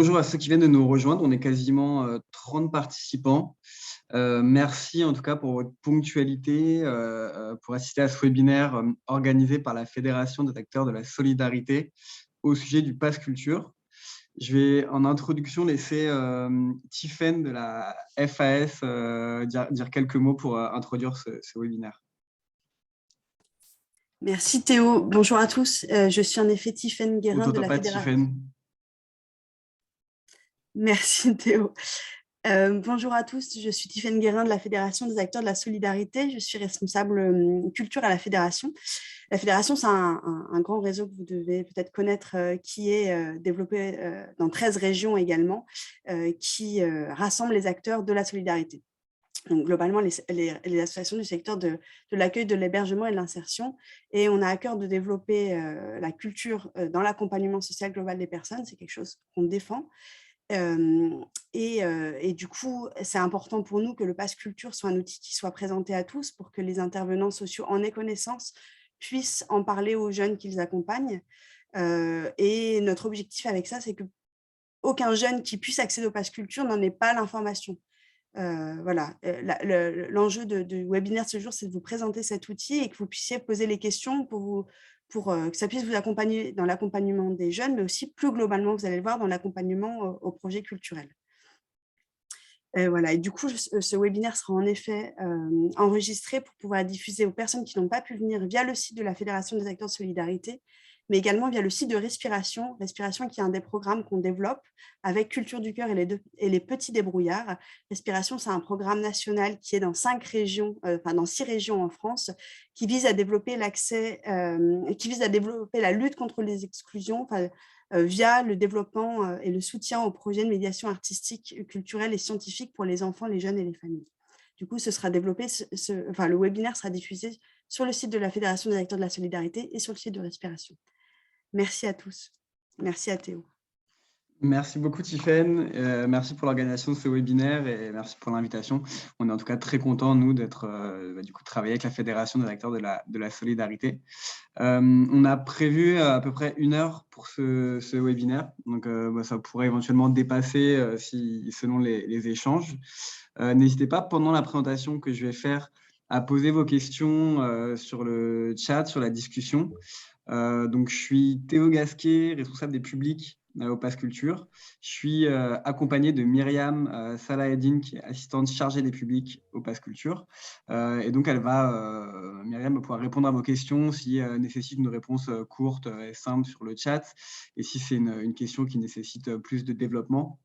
Bonjour à ceux qui viennent de nous rejoindre. On est quasiment 30 participants. Merci en tout cas pour votre ponctualité, pour assister à ce webinaire organisé par la Fédération des acteurs de la solidarité au sujet du Pass Culture. Je vais en introduction laisser Tiffaine de la FAS dire quelques mots pour introduire ce webinaire. Merci Théo. Bonjour à tous. Je suis en effet Tiffaine Guérin de la Fédération. Merci Théo. Bonjour à tous, je suis Tiffaine Guérin de la Fédération des acteurs de la solidarité. Je suis responsable culture à la Fédération. La Fédération, c'est un grand réseau que vous devez peut-être connaître qui est développé dans 13 régions également, qui rassemble les acteurs de la solidarité. Donc, globalement, les associations du secteur de l'accueil, de l'hébergement et de l'insertion. Et on a à cœur de développer la culture dans l'accompagnement social global des personnes. C'est quelque chose qu'on défend. Et du coup, c'est important pour nous que le Pass Culture soit un outil qui soit présenté à tous pour que les intervenants sociaux en aient connaissance, puissent en parler aux jeunes qu'ils accompagnent. Et notre objectif avec ça, c'est qu'aucun jeune qui puisse accéder au Pass Culture n'en ait pas l'information. Voilà, l'enjeu du webinaire de ce jour, c'est de vous présenter cet outil et que vous puissiez poser les questions pour que ça puisse vous accompagner dans l'accompagnement des jeunes, mais aussi plus globalement, vous allez le voir, dans l'accompagnement au projet culturel. Voilà, et du coup, ce webinaire sera en effet enregistré pour pouvoir être diffusé aux personnes qui n'ont pas pu venir via le site de la Fédération des acteurs de solidarité, mais également via le site de Respiration, qui est un des programmes qu'on développe avec Culture du Cœur et les Petits Débrouillards. Respiration, c'est un programme national qui est dans 6 régions en France, qui vise à développer l'accès, qui vise à développer la lutte contre les exclusions, via le développement et le soutien aux projets de médiation artistique, culturelle et scientifique pour les enfants, les jeunes et les familles. Du coup, ce sera développé, le webinaire sera diffusé sur le site de la Fédération des acteurs de la solidarité et sur le site de Respiration. Merci à tous. Merci à Théo. Merci beaucoup Tiffaine, merci pour l'organisation de ce webinaire et merci pour l'invitation. On est en tout cas très contents, nous, d'être travailler avec la Fédération des acteurs de la solidarité. On a prévu à peu près 1 heure pour ce webinaire, donc ça pourrait éventuellement dépasser selon les échanges. N'hésitez pas, pendant la présentation que je vais faire, à poser vos questions sur le chat, sur la discussion. Donc, je suis Théo Gasquet, responsable des publics au Pass Culture. Je suis accompagné de Myriam Salaheddine, qui est assistante chargée des publics au Pass Culture. Et donc, Myriam va pouvoir répondre à vos questions si nécessite une réponse courte et simple sur le chat. Et si c'est une question qui nécessite plus de développement,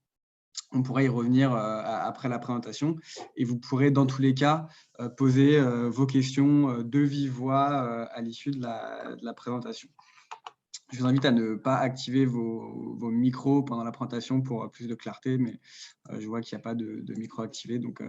on pourra y revenir après la présentation. Et vous pourrez, dans tous les cas, poser vos questions de vive voix à l'issue de la présentation. Je vous invite à ne pas activer vos micros pendant la présentation pour plus de clarté, mais je vois qu'il n'y a pas de micro activé. Donc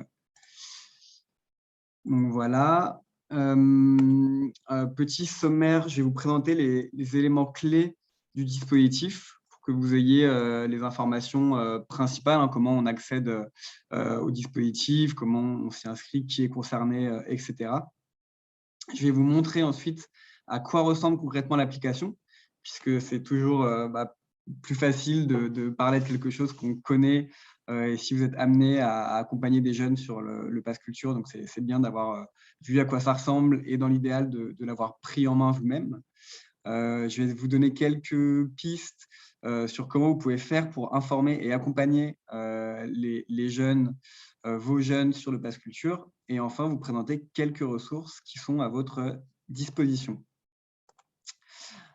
voilà. Petit sommaire, je vais vous présenter les éléments clés du dispositif pour que vous ayez les informations principales, comment on accède au dispositif, comment on s'y inscrit, qui est concerné, etc. Je vais vous montrer ensuite à quoi ressemble concrètement l'application, puisque c'est toujours plus facile de parler de quelque chose qu'on connaît et si vous êtes amené à accompagner des jeunes sur le Pass Culture, donc c'est bien d'avoir vu à quoi ça ressemble et dans l'idéal de l'avoir pris en main vous-même. Je vais vous donner quelques pistes sur comment vous pouvez faire pour informer et accompagner les jeunes, vos jeunes sur le Pass Culture. Et enfin, vous présenter quelques ressources qui sont à votre disposition.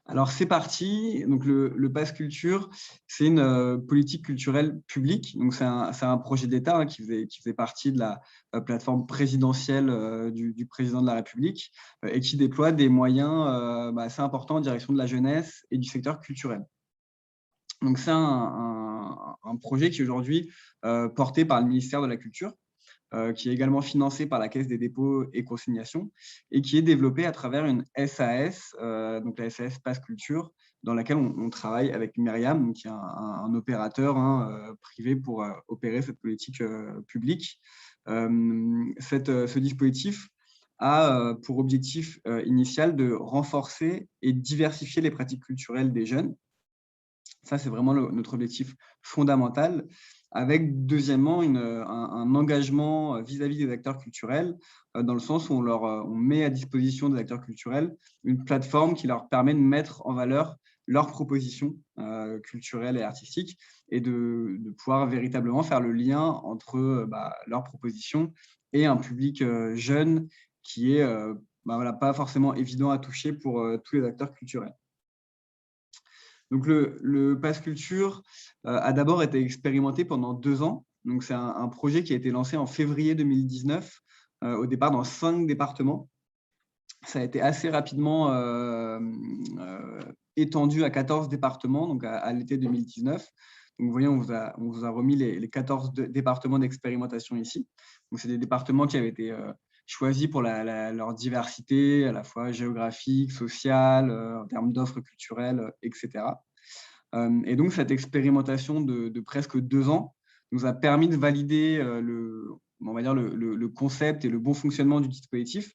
Alors, c'est parti. Donc, le Pass Culture, c'est une politique culturelle publique. Donc, c'est un projet d'État qui faisait partie de la plateforme présidentielle du président de la République et qui déploie des moyens assez importants en direction de la jeunesse et du secteur culturel. Donc, c'est un projet qui est aujourd'hui porté par le ministère de la Culture, qui est également financé par la Caisse des dépôts et consignations et qui est développé à travers une SAS, donc la SAS Pass Culture, dans laquelle on travaille avec Myriam, qui est un opérateur privé pour opérer cette politique publique. Ce dispositif a pour objectif initial de renforcer et diversifier les pratiques culturelles des jeunes Ça, c'est vraiment notre objectif fondamental, avec deuxièmement un engagement vis-à-vis des acteurs culturels, dans le sens où on met à disposition des acteurs culturels une plateforme qui leur permet de mettre en valeur leurs propositions culturelles et artistiques et de pouvoir véritablement faire le lien entre leurs propositions et un public jeune qui est pas forcément évident à toucher pour tous les acteurs culturels. Donc, le Pass Culture a d'abord été expérimenté pendant 2 ans. Donc, c'est un projet qui a été lancé en février 2019, au départ dans 5 départements. Ça a été assez rapidement étendu à 14 départements, donc à l'été 2019. Donc, vous voyez, on vous a remis les 14 départements d'expérimentation ici. Donc, c'est des départements qui avaient été choisis pour leur diversité, à la fois géographique, sociale, en termes d'offres culturelles, etc. Et donc, cette expérimentation de presque 2 ans nous a permis de valider le concept et le bon fonctionnement du dispositif.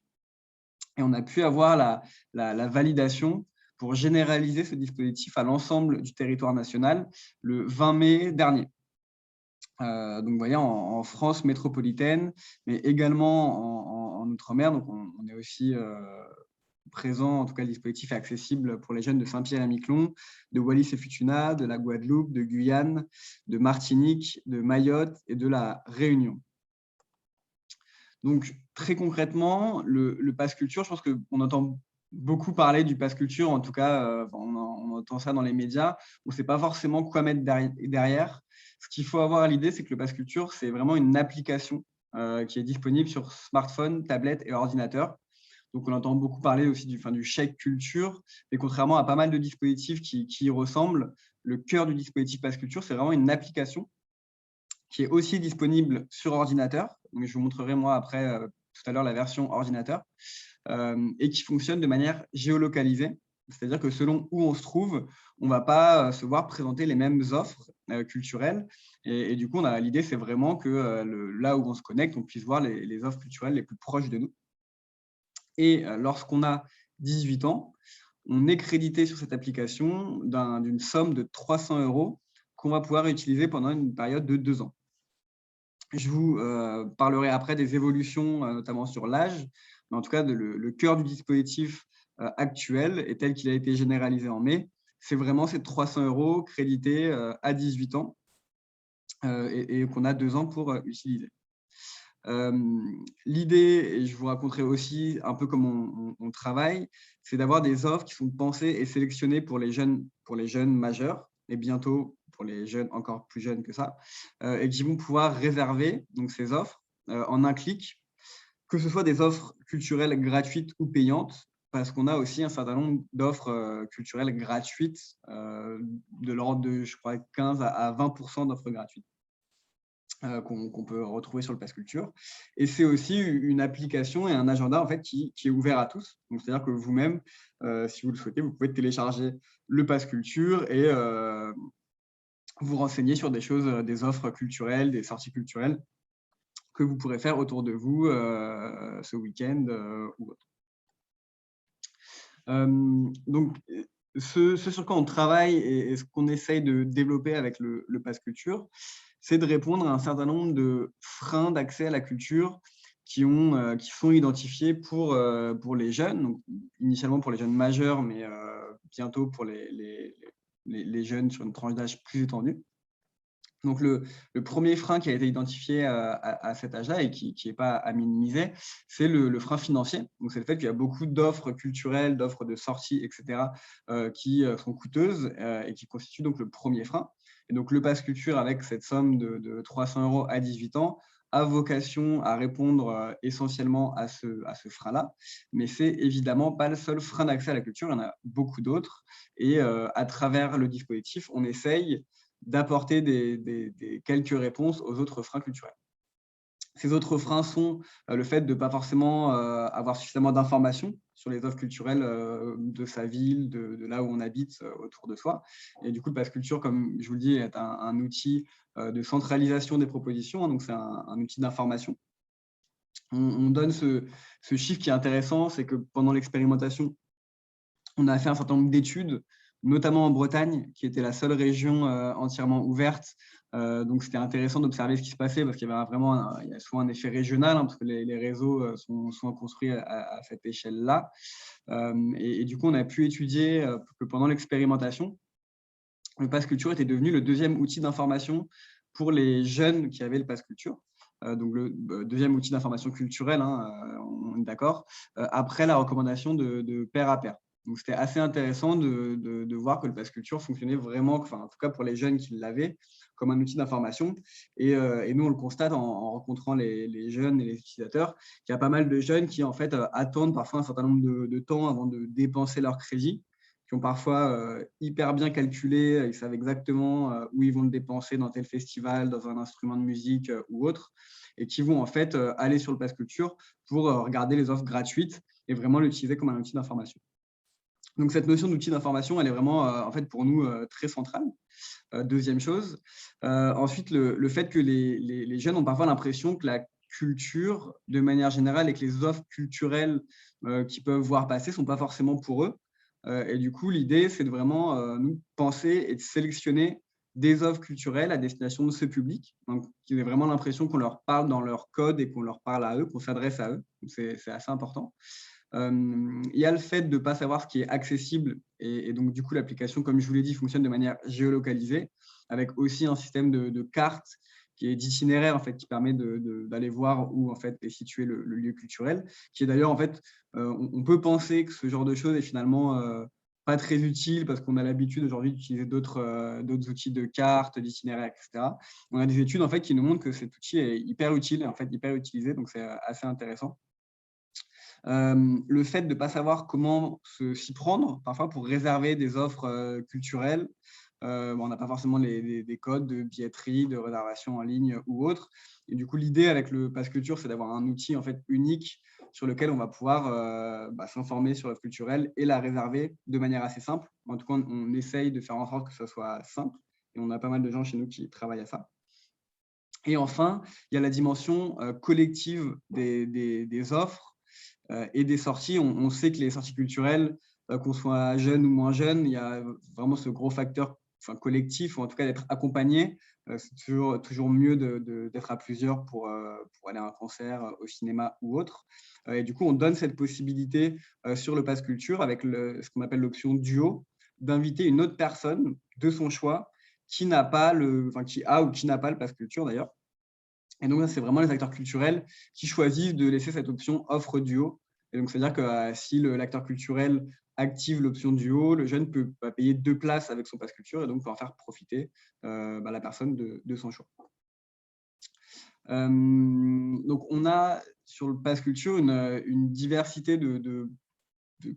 Et on a pu avoir la validation pour généraliser ce dispositif à l'ensemble du territoire national le 20 mai dernier. Donc, vous voyez, en France métropolitaine, mais également en Outre-mer. Donc, on est aussi présent, en tout cas le dispositif est accessible pour les jeunes de Saint-Pierre-et-Miquelon, de Wallis-et-Futuna, de la Guadeloupe, de Guyane, de Martinique, de Mayotte et de la Réunion. Donc, très concrètement, le Pass Culture, je pense qu'on entend beaucoup parler du Pass Culture, en tout cas, on entend ça dans les médias, on ne sait pas forcément quoi mettre derrière. Ce qu'il faut avoir à l'idée, c'est que le Pass Culture, c'est vraiment une application qui est disponible sur smartphone, tablette et ordinateur. Donc, on entend beaucoup parler aussi du chèque culture, mais contrairement à pas mal de dispositifs qui y ressemblent, le cœur du dispositif Pass Culture, c'est vraiment une application qui est aussi disponible sur ordinateur. Donc, je vous montrerai moi après tout à l'heure la version ordinateur et qui fonctionne de manière géolocalisée. C'est-à-dire que selon où on se trouve, on ne va pas se voir présenter les mêmes offres culturelles. Et du coup, l'idée, c'est vraiment que là où on se connecte, on puisse voir les offres culturelles les plus proches de nous. Et lorsqu'on a 18 ans, on est crédité sur cette application d'une somme de 300 € qu'on va pouvoir utiliser pendant une période de 2 ans. Je vous parlerai après des évolutions, notamment sur l'âge, mais en tout cas, le cœur du dispositif actuel et tel qu'il a été généralisé en mai, c'est vraiment ces 300 € crédités à 18 ans et qu'on a 2 ans pour utiliser. L'idée, et je vous raconterai aussi un peu comment on travaille, c'est d'avoir des offres qui sont pensées et sélectionnées pour les jeunes majeurs et bientôt pour les jeunes encore plus jeunes que ça, et qui vont pouvoir réserver donc, ces offres en un clic, que ce soit des offres culturelles gratuites ou payantes, parce qu'on a aussi un certain nombre d'offres culturelles gratuites, de l'ordre de, je crois, 15 à 20% d'offres gratuites. Qu'on peut retrouver sur le Pass Culture. Et c'est aussi une application et un agenda en fait, qui est ouvert à tous. C'est-à-dire que vous-même, si vous le souhaitez, vous pouvez télécharger le Pass Culture et vous renseigner sur des choses, des offres culturelles, des sorties culturelles que vous pourrez faire autour de vous ce week-end ou autre. Donc, ce sur quoi on travaille et ce qu'on essaye de développer avec le Pass Culture, c'est de répondre à un certain nombre de freins d'accès à la culture qui sont identifiés pour les jeunes, donc initialement pour les jeunes majeurs, mais bientôt pour les jeunes sur une tranche d'âge plus étendue. Donc, le premier frein qui a été identifié à cet âge-là et qui n'est pas à minimiser, c'est le frein financier. Donc, c'est le fait qu'il y a beaucoup d'offres culturelles, d'offres de sorties, etc., qui sont coûteuses et qui constituent donc le premier frein. Et donc, le Pass Culture, avec cette somme de 300 € à 18 ans, a vocation à répondre essentiellement à ce frein-là. Mais c'est évidemment pas le seul frein d'accès à la culture, il y en a beaucoup d'autres. Et à travers le dispositif, on essaye d'apporter des quelques réponses aux autres freins culturels. Ces autres freins sont le fait de ne pas forcément avoir suffisamment d'informations sur les offres culturelles de sa ville, de là où on habite autour de soi. Et du coup, le Pass Culture, comme je vous le dis, est un outil de centralisation des propositions, donc c'est un outil d'information. On donne ce chiffre qui est intéressant, c'est que pendant l'expérimentation, on a fait un certain nombre d'études notamment en Bretagne, qui était la seule région entièrement ouverte. Donc, c'était intéressant d'observer ce qui se passait parce qu'il y avait vraiment il y a souvent un effet régional, parce que les réseaux sont construits à cette échelle-là. Et du coup, on a pu étudier que pendant l'expérimentation, le Pass Culture était devenu le deuxième outil d'information pour les jeunes qui avaient le Pass Culture. Donc, le deuxième outil d'information culturelle, on est d'accord, après la recommandation de pair à pair. Donc, c'était assez intéressant de voir que le Pass Culture fonctionnait vraiment, enfin, en tout cas pour les jeunes qui l'avaient, comme un outil d'information. Et nous, on le constate en rencontrant les jeunes et les utilisateurs, qu'il y a pas mal de jeunes qui, en fait, attendent parfois un certain nombre de temps avant de dépenser leur crédit, qui ont parfois hyper bien calculé, ils savent exactement où ils vont le dépenser dans tel festival, dans un instrument de musique ou autre, et qui vont en fait aller sur le Pass Culture pour regarder les offres gratuites et vraiment l'utiliser comme un outil d'information. Donc cette notion d'outil d'information, elle est vraiment en fait pour nous très centrale. Deuxième chose. Ensuite, le fait que les jeunes ont parfois l'impression que la culture, de manière générale, et que les offres culturelles qu'ils peuvent voir passer ne sont pas forcément pour eux. Et du coup, l'idée, c'est de vraiment nous penser et de sélectionner des offres culturelles à destination de ce public, donc qu'ils aient vraiment l'impression qu'on leur parle dans leur code et qu'on leur parle à eux, qu'on s'adresse à eux. C'est assez important. Il y a le fait de ne pas savoir ce qui est accessible et donc du coup l'application, comme je vous l'ai dit, fonctionne de manière géolocalisée avec aussi un système de cartes qui est d'itinéraire en fait, qui permet d'aller voir où en fait est situé le lieu culturel, qui est d'ailleurs en fait, on peut penser que ce genre de choses est finalement pas très utile parce qu'on a l'habitude aujourd'hui d'utiliser d'autres outils de cartes, d'itinéraire, etc. On a des études en fait qui nous montrent que cet outil est hyper utile et en fait hyper utilisé, donc c'est assez intéressant. Le fait de ne pas savoir comment s'y prendre, parfois pour réserver des offres culturelles. On n'a pas forcément des codes de billetterie, de réservation en ligne ou autre. Et du coup, l'idée avec le Pass Culture, c'est d'avoir un outil en fait, unique sur lequel on va pouvoir s'informer sur l'offre culturelle et la réserver de manière assez simple. En tout cas, on essaye de faire en sorte que ce soit simple. Et on a pas mal de gens chez nous qui travaillent à ça. Et enfin, il y a la dimension collective des offres et des sorties. On sait que les sorties culturelles, qu'on soit jeune ou moins jeune, il y a vraiment ce gros facteur collectif, ou en tout cas d'être accompagné. C'est toujours mieux d'être à plusieurs pour aller à un concert, au cinéma ou autre. Et du coup, on donne cette possibilité sur le Pass Culture avec ce qu'on appelle l'option duo, d'inviter une autre personne de son choix qui n'a pas qui a ou qui n'a pas le Pass Culture d'ailleurs. Et donc, c'est vraiment les acteurs culturels qui choisissent de laisser cette option offre duo. Et donc, c'est-à-dire que si l'acteur culturel active l'option duo, le jeune peut payer 2 places avec son Pass Culture et donc peut en faire profiter la personne de son choix. Donc, on a sur le Pass Culture une diversité de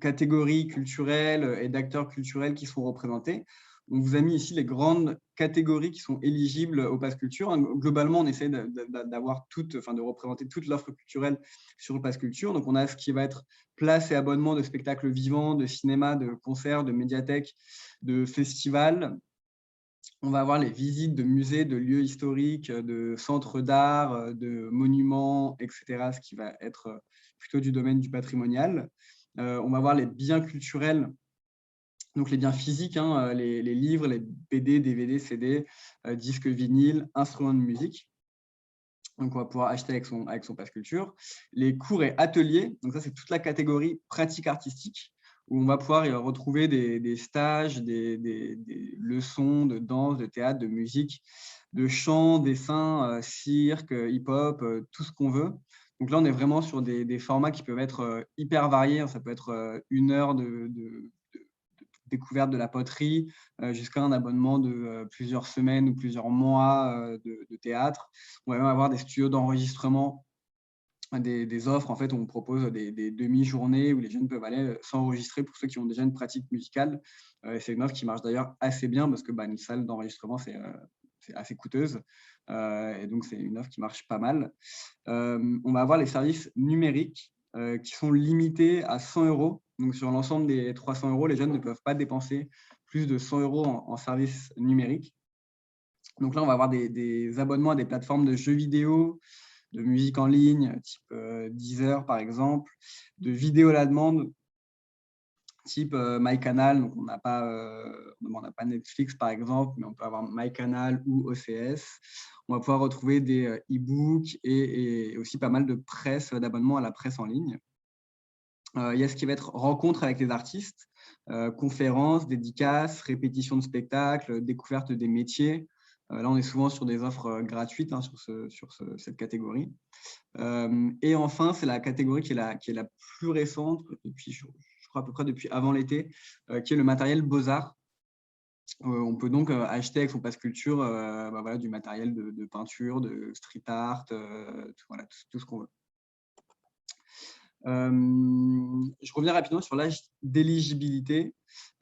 catégories culturelles et d'acteurs culturels qui sont représentés. On vous a mis ici les grandes catégories qui sont éligibles au Pass Culture. Globalement, on essaie de représenter toute l'offre culturelle sur le Pass Culture. Donc, on a ce qui va être place et abonnement de spectacles vivants, de cinéma, de concerts, de médiathèques, de festivals. On va avoir les visites de musées, de lieux historiques, de centres d'art, de monuments, etc., ce qui va être plutôt du domaine du patrimonial. On va voir les biens culturels, donc les biens physiques, les livres, les BD, DVD, CD, disques vinyles, instruments de musique. Donc, on va pouvoir acheter avec son Pass Culture. Les cours et ateliers, donc ça, c'est toute la catégorie pratique artistique, où on va pouvoir y retrouver des stages, des leçons de danse, de théâtre, de musique, de chant, dessin, cirque, hip-hop, tout ce qu'on veut. Donc là, on est vraiment sur des formats qui peuvent être hyper variés. Ça peut être 1 heure de découverte de la poterie, jusqu'à un abonnement de plusieurs semaines ou plusieurs mois de théâtre. On va même avoir des studios d'enregistrement, des offres en fait, où on propose des demi-journées où les jeunes peuvent aller s'enregistrer pour ceux qui ont déjà une pratique musicale. C'est une offre qui marche d'ailleurs assez bien parce que une salle d'enregistrement, c'est assez coûteuse. Et donc, c'est une offre qui marche pas mal. On va avoir les services numériques qui sont limités à 100 €. Donc, sur l'ensemble des 300 €, les jeunes ne peuvent pas dépenser plus de 100 € en services numériques. Donc là, on va avoir des abonnements à des plateformes de jeux vidéo, de musique en ligne, type Deezer par exemple, de vidéos à la demande, type MyCanal. Donc, on n'a pas Netflix, par exemple, mais on peut avoir MyCanal ou OCS. On va pouvoir retrouver des e-books et aussi pas mal de presse, d'abonnements à la presse en ligne. Il y a ce qui va être rencontre avec les artistes, conférences, dédicaces, répétitions de spectacles, découverte des métiers. Là, on est souvent sur des offres gratuites sur cette catégorie. Et enfin, c'est la catégorie qui est la plus récente, depuis, je crois à peu près depuis avant l'été, qui est le matériel Beaux-Arts. On peut donc acheter avec son pass culture voilà, du matériel de peinture, de street art, voilà, tout ce qu'on veut. Je reviens rapidement sur l'âge d'éligibilité,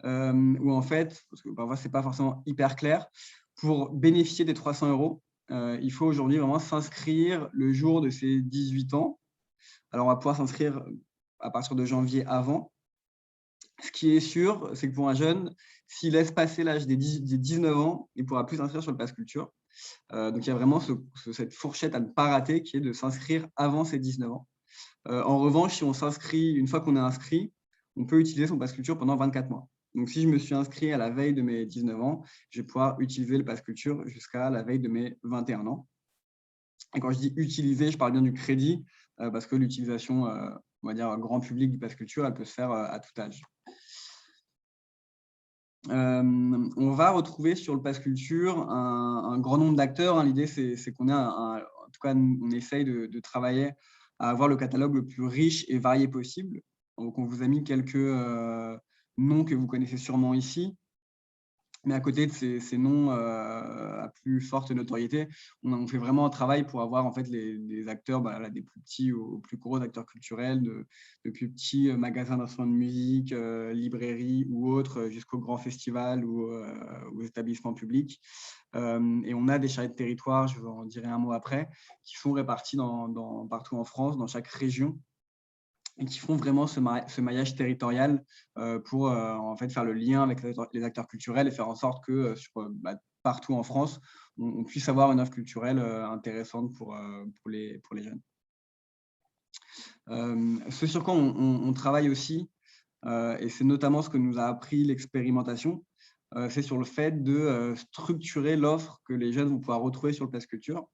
où en fait, parce que parfois, ce n'est pas forcément hyper clair, pour bénéficier des 300 €, il faut aujourd'hui vraiment s'inscrire le jour de ses 18 ans. Alors, on va pouvoir s'inscrire à partir de janvier avant. Ce qui est sûr, c'est que pour un jeune, s'il laisse passer l'âge des 19 ans, il ne pourra plus s'inscrire sur le pass culture. Donc, il y a vraiment cette fourchette à ne pas rater qui est de s'inscrire avant ses 19 ans. En revanche, si on s'inscrit, une fois qu'on est inscrit, on peut utiliser son pass culture pendant 24 mois. Donc, si je me suis inscrit à la veille de mes 19 ans, je vais pouvoir utiliser le pass culture jusqu'à la veille de mes 21 ans. Et quand je dis utiliser, je parle bien du crédit, parce que l'utilisation, on va dire, grand public du pass culture, elle peut se faire à tout âge. On va retrouver sur le pass culture un grand nombre d'acteurs. L'idée, c'est qu'on ait en tout cas, on essaye de travailler à avoir le catalogue le plus riche et varié possible. Donc, on vous a mis quelques noms que vous connaissez sûrement ici. Mais à côté de ces noms à plus forte notoriété, on fait vraiment un travail pour avoir en fait les acteurs, des plus petits aux plus gros acteurs culturels, de plus petits magasins d'instruments de musique, librairies ou autres, jusqu'aux grands festivals ou aux établissements publics. Et on a des chargés de territoire, je vous en dirai un mot après, qui sont répartis partout en France, dans chaque région, et qui font vraiment ce maillage territorial pour en fait faire le lien avec les acteurs culturels et faire en sorte que partout en France, on puisse avoir une offre culturelle intéressante pour les jeunes. Ce sur quoi on travaille aussi, et c'est notamment ce que nous a appris l'expérimentation, c'est sur le fait de structurer l'offre que les jeunes vont pouvoir retrouver sur le Pass Culture.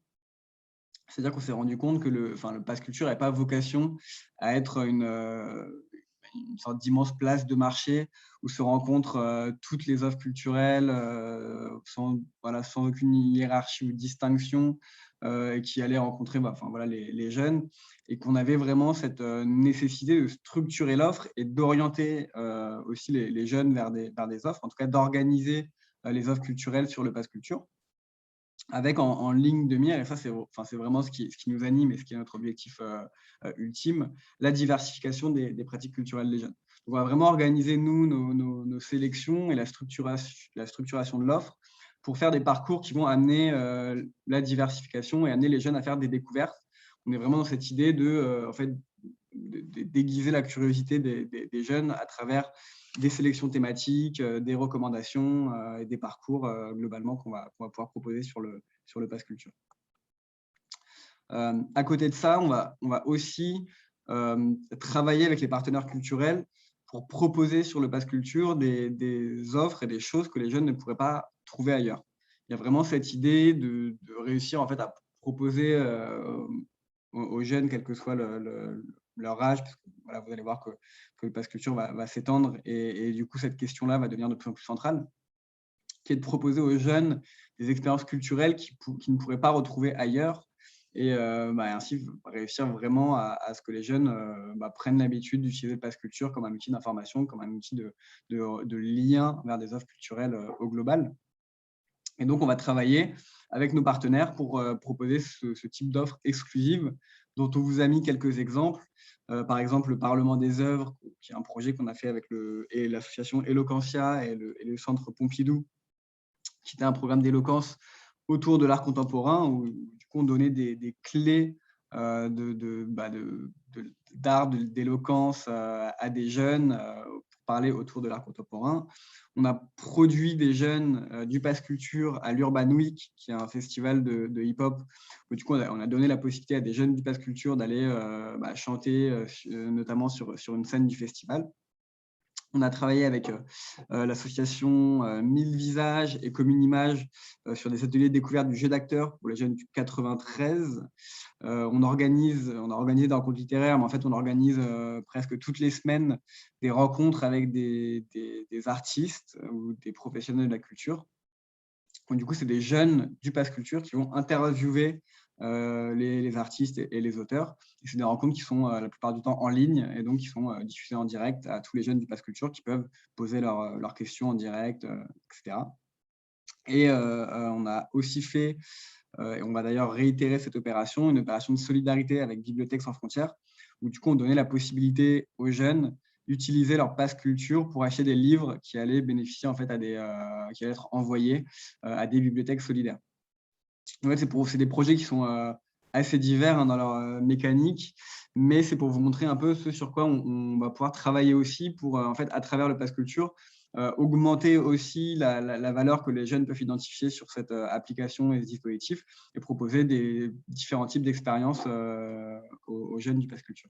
C'est-à-dire qu'on s'est rendu compte que le pass culture n'avait pas vocation à être une sorte d'immense place de marché où se rencontrent toutes les offres culturelles sans aucune hiérarchie ou distinction, et qui allait rencontrer les jeunes, et qu'on avait vraiment cette nécessité de structurer l'offre et d'orienter aussi les jeunes vers des offres, en tout cas d'organiser les offres culturelles sur le pass culture, avec en ligne de mire, et ça c'est vraiment ce qui nous anime et ce qui est notre objectif ultime, la diversification des pratiques culturelles des jeunes. On va vraiment organiser, nous, nos sélections et la structuration de l'offre pour faire des parcours qui vont amener la diversification et amener les jeunes à faire des découvertes. On est vraiment dans cette idée de déguiser la curiosité des jeunes à travers des sélections thématiques, des recommandations et des parcours globalement qu'on va pouvoir proposer sur le Pass Culture. À côté de ça, on va aussi travailler avec les partenaires culturels pour proposer sur le Pass Culture des offres et des choses que les jeunes ne pourraient pas trouver ailleurs. Il y a vraiment cette idée de réussir en fait à proposer aux jeunes, quel que soit leur âge, parce que vous allez voir que le Pass Culture va s'étendre, et du coup, cette question-là va devenir de plus en plus centrale, qui est de proposer aux jeunes des expériences culturelles qu'ils ne pourraient pas retrouver ailleurs, et ainsi réussir vraiment à ce que les jeunes prennent l'habitude d'utiliser le Pass Culture comme un outil d'information, comme un outil de lien vers des offres culturelles au global. Et donc, on va travailler avec nos partenaires pour proposer ce type d'offres exclusives, dont on vous a mis quelques exemples. Par exemple, le Parlement des œuvres, qui est un projet qu'on a fait avec l'association Eloquentia et le Centre Pompidou, qui était un programme d'éloquence autour de l'art contemporain, où du coup, on donnait des clés d'art, d'éloquence à des jeunes pour parler autour de l'art contemporain. On a produit des jeunes du Pass Culture à l'Urban Week, qui est un festival de hip-hop, où du coup, on a donné la possibilité à des jeunes du Pass Culture d'aller chanter, notamment sur une scène du festival. On a travaillé avec l'association 1000 Visages et Commune Image sur des ateliers de découverte du jeu d'acteur pour les jeunes du 93. On a organisé des rencontres littéraires, mais en fait, on organise presque toutes les semaines des rencontres avec des artistes ou des professionnels de la culture. Donc, du coup, c'est des jeunes du Pass Culture qui vont interviewer les artistes et les auteurs. Et c'est des rencontres qui sont la plupart du temps en ligne et donc qui sont diffusées en direct à tous les jeunes du Pass Culture qui peuvent poser leurs questions en direct, etc. Et on a aussi fait, et on va d'ailleurs réitérer cette opération, une opération de solidarité avec Bibliothèques sans frontières, où du coup on donnait la possibilité aux jeunes d'utiliser leur passe culture pour acheter des livres qui allaient bénéficier en fait qui allaient être envoyés à des bibliothèques solidaires. En fait, c'est des projets qui sont assez divers dans leur mécanique, mais c'est pour vous montrer un peu ce sur quoi on va pouvoir travailler aussi pour, en fait, à travers le Pass Culture, augmenter aussi la valeur que les jeunes peuvent identifier sur cette application et ce dispositif et proposer des différents types d'expériences aux jeunes du Pass Culture.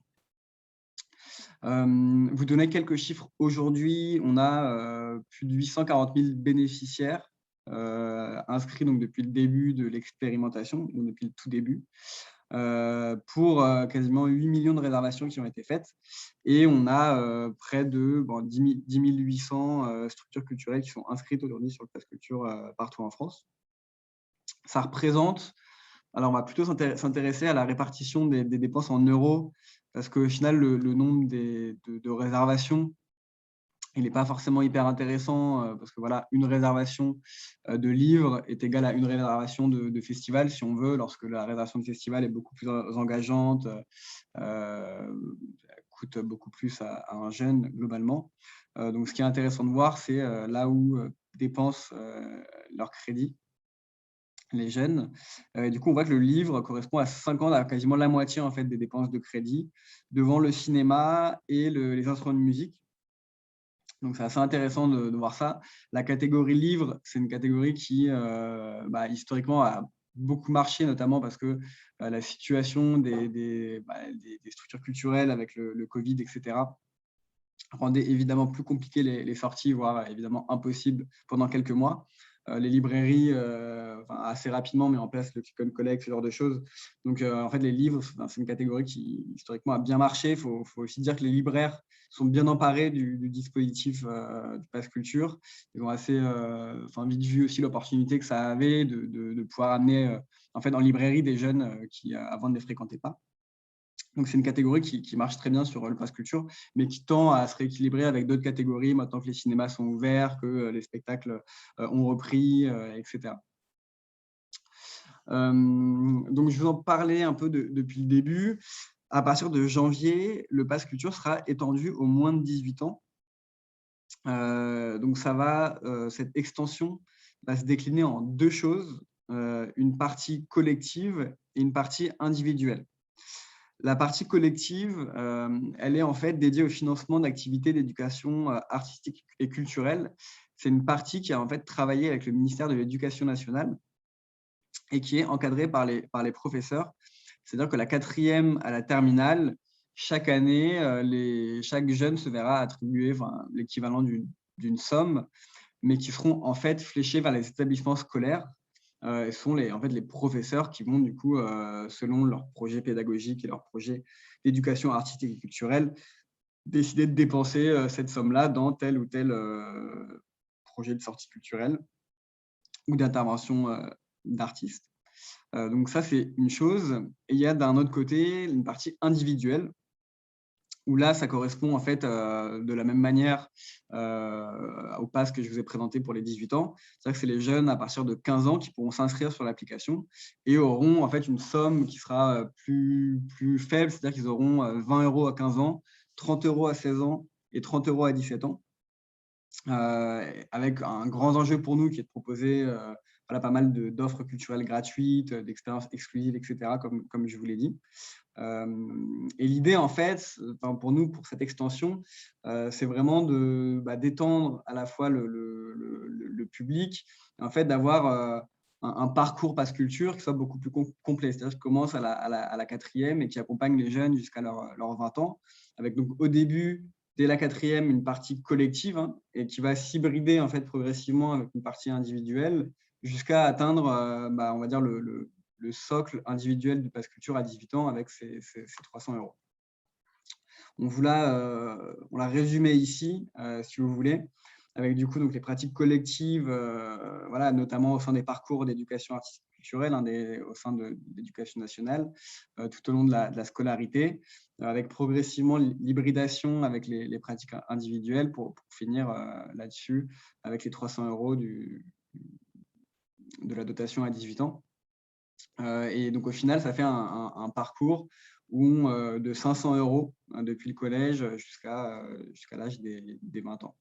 Vous donnez quelques chiffres aujourd'hui. On a plus de 840 000 bénéficiaires inscrits donc, depuis le début de l'expérimentation, donc depuis le tout début, pour quasiment 8 millions de réservations qui ont été faites. Et on a près de 10 800 structures culturelles qui sont inscrites aujourd'hui sur le Pass Culture partout en France. Ça représente, alors on va plutôt s'intéresser à la répartition des dépenses en euros, parce qu'au final, le nombre de réservations, il n'est pas forcément hyper intéressant parce que voilà, une réservation de livre est égale à une réservation de festival, si on veut, lorsque la réservation de festival est beaucoup plus engageante, coûte beaucoup plus à un jeune globalement. Donc, ce qui est intéressant de voir, c'est là où dépensent leur crédit les jeunes. Du coup, on voit que le livre correspond à 50, à quasiment la moitié en fait, des dépenses de crédit, devant le cinéma et les instruments de musique. Donc, c'est assez intéressant de voir ça. La catégorie livre, c'est une catégorie qui, historiquement, a beaucoup marché, notamment parce que la situation des structures culturelles avec le Covid, etc., rendait évidemment plus compliqué les sorties, voire évidemment impossible pendant quelques mois. Les librairies, assez rapidement, met en place le click and collect, ce genre de choses. Donc, en fait, les livres, c'est une catégorie qui, historiquement, a bien marché. Il faut aussi dire que les libraires sont bien emparés du dispositif du Pass Culture. Ils ont assez vite vu aussi l'opportunité que ça avait de pouvoir amener en fait, en librairie des jeunes qui, avant, ne les fréquentaient pas. Donc, c'est une catégorie qui marche très bien sur le Pass Culture, mais qui tend à se rééquilibrer avec d'autres catégories maintenant que les cinémas sont ouverts, que les spectacles ont repris, etc. Donc, je vous en parlais un peu depuis le début. À partir de janvier, le Pass Culture sera étendu aux moins de 18 ans. Donc, cette extension va se décliner en deux choses, une partie collective et une partie individuelle. La partie collective, elle est en fait dédiée au financement d'activités d'éducation artistique et culturelle. C'est une partie qui a en fait travaillé avec le ministère de l'Éducation nationale et qui est encadrée par les professeurs. C'est-à-dire que la 4e à la terminale, chaque année, chaque jeune se verra attribuer l'équivalent d'une somme, mais qui seront en fait fléchés vers les établissements scolaires. Ce sont les professeurs qui vont, du coup, selon leur projet pédagogique et leur projet d'éducation artistique et culturelle, décider de dépenser cette somme-là dans tel ou tel projet de sortie culturelle ou d'intervention d'artistes. Donc ça, c'est une chose. Et il y a d'un autre côté une partie individuelle, où là, ça correspond en fait de la même manière au pass que je vous ai présenté pour les 18 ans. C'est-à-dire que c'est les jeunes à partir de 15 ans qui pourront s'inscrire sur l'application et auront en fait une somme qui sera plus faible, c'est-à-dire qu'ils auront 20 € à 15 ans, 30 € à 16 ans et 30 € à 17 ans. Avec un grand enjeu pour nous qui est de proposer pas mal d'offres culturelles gratuites, d'expériences exclusives, etc., comme je vous l'ai dit. Et l'idée, en fait, pour nous, pour cette extension, c'est vraiment d'étendre à la fois le public, en fait, d'avoir un parcours Pass Culture qui soit beaucoup plus complet. C'est-à-dire qui commence à la 4e et qui accompagne les jeunes jusqu'à leurs 20 ans, avec donc au début dès la 4e une partie collective et qui va s'hybrider en fait progressivement avec une partie individuelle jusqu'à atteindre, on va dire, le socle individuel du pass culture à 18 ans avec ces 300 €. On l'a résumé ici, si vous voulez, avec du coup donc les pratiques collectives, voilà, notamment au sein des parcours d'éducation artistique culturelle, au sein de l'éducation nationale, tout au long de la scolarité, avec progressivement l'hybridation avec les pratiques individuelles pour finir là-dessus avec les 300 € de la dotation à 18 ans. Et donc, au final, ça fait un parcours où, de 500 € depuis le collège jusqu'à l'âge des 20 ans.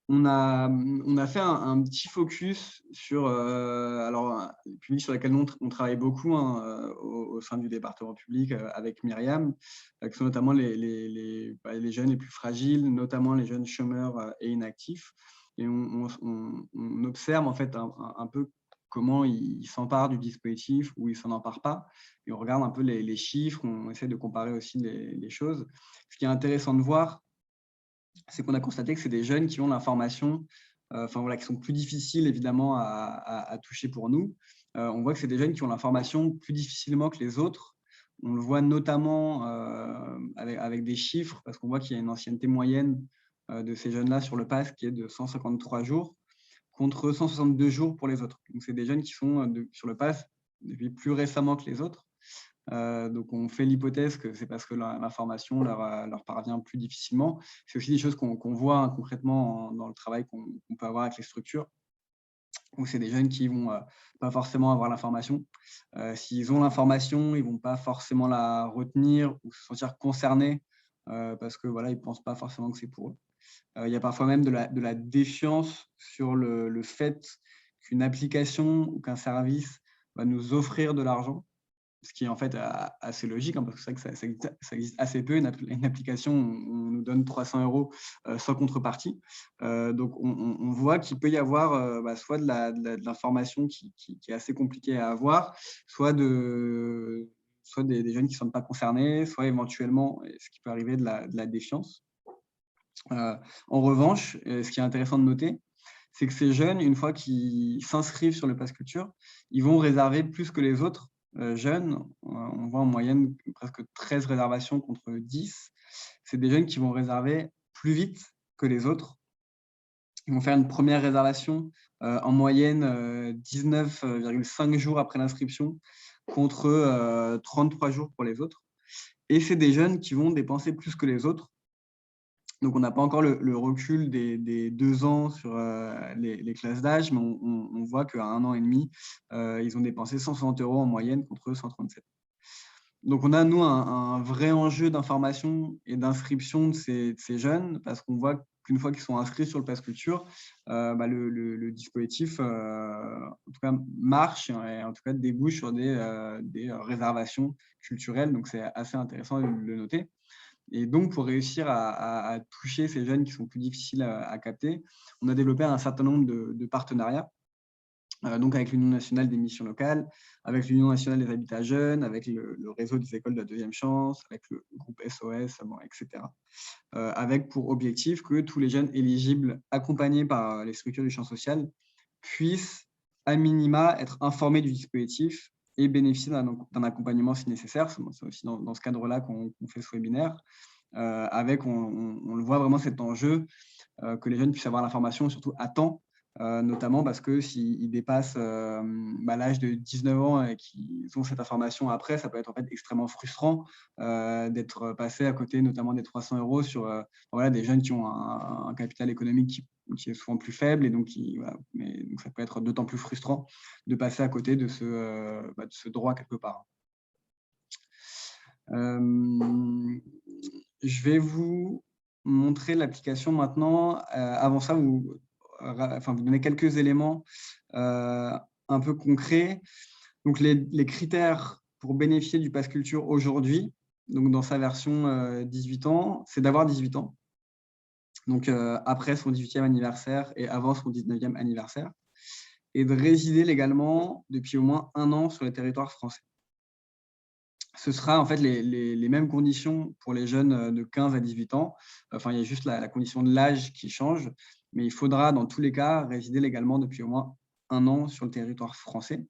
On a fait un petit focus sur les publics sur lesquels on travaille beaucoup au sein du département public avec Myriam, qui sont notamment les jeunes les plus fragiles, notamment les jeunes chômeurs et inactifs. Et on observe en fait un peu comment ils s'emparent du dispositif ou ils ne s'en emparent pas. Et on regarde un peu les chiffres, on essaie de comparer aussi les choses. Ce qui est intéressant de voir, c'est qu'on a constaté que c'est des jeunes qui ont l'information, qui sont plus difficiles évidemment à toucher pour nous. On voit que c'est des jeunes qui ont l'information plus difficilement que les autres. On le voit notamment avec des chiffres, parce qu'on voit qu'il y a une ancienneté moyenne de ces jeunes-là sur le PASS qui est de 153 jours, contre 162 jours pour les autres. Donc, c'est des jeunes qui sont sur le PASS depuis plus récemment que les autres. Donc, on fait l'hypothèse que c'est parce que l'information leur parvient plus difficilement. C'est aussi des choses qu'on voit concrètement dans le travail qu'on peut avoir avec les structures, où c'est des jeunes qui ne vont pas forcément avoir l'information. S'ils ont l'information, ils ne vont pas forcément la retenir ou se sentir concernés parce que voilà, ils ne pensent pas forcément que c'est pour eux. Il y a parfois même de la défiance sur le fait qu'une application ou qu'un service va nous offrir de l'argent, ce qui est en fait assez logique, parce que c'est vrai que ça existe assez peu, une application où on nous donne 300 € sans contrepartie. Donc, on voit qu'il peut y avoir soit de l'information qui est assez compliquée à avoir, soit des jeunes qui ne sont pas concernés, soit éventuellement, ce qui peut arriver, de la défiance. En revanche, ce qui est intéressant de noter, c'est que ces jeunes, une fois qu'ils s'inscrivent sur le Pass Culture, ils vont réserver plus que les autres jeunes. On voit en moyenne presque 13 réservations contre 10. C'est des jeunes qui vont réserver plus vite que les autres. Ils vont faire une première réservation en moyenne 19,5 jours après l'inscription contre 33 jours pour les autres. Et c'est des jeunes qui vont dépenser plus que les autres. Donc, on n'a pas encore le recul des 2 ans sur les classes d'âge, mais on voit qu'à 1 an et demi, ils ont dépensé 160 € en moyenne contre 137. Donc, on a, nous, un vrai enjeu d'information et d'inscription de ces jeunes, parce qu'on voit qu'une fois qu'ils sont inscrits sur le Pass Culture, le dispositif, en tout cas, marche et en tout cas débouche sur des réservations culturelles. Donc, c'est assez intéressant de le noter. Et donc, pour réussir à toucher ces jeunes qui sont plus difficiles à capter, on a développé un certain nombre de partenariats, donc avec l'Union nationale des missions locales, avec l'Union nationale des habitats jeunes, avec le réseau des écoles de la deuxième chance, avec le groupe SOS, etc. Avec pour objectif que tous les jeunes éligibles accompagnés par les structures du champ social puissent, à minima, être informés du dispositif et bénéficier d'un accompagnement si nécessaire. C'est aussi dans ce cadre-là qu'on fait ce webinaire. On le voit vraiment cet enjeu que les jeunes puissent avoir l'information, surtout à temps, notamment parce que s'ils dépassent l'âge de 19 ans et qu'ils ont cette information après, ça peut être en fait extrêmement frustrant d'être passé à côté notamment des 300 € sur des jeunes qui ont un capital économique qui est souvent plus faible, et donc, donc ça peut être d'autant plus frustrant de passer à côté de ce droit quelque part. Je vais vous montrer l'application maintenant. Avant ça, vous donner quelques éléments un peu concrets. Donc, les critères pour bénéficier du Pass Culture aujourd'hui, donc dans sa version 18 ans, c'est d'avoir 18 ans. Donc, après son 18e anniversaire et avant son 19e anniversaire, et de résider légalement depuis au moins 1 an sur le territoire français. ce sera en fait les mêmes conditions pour les jeunes de 15 à 18 ans. Enfin, il y a juste la condition de l'âge qui change, mais il faudra dans tous les cas résider légalement depuis au moins 1 an sur le territoire français.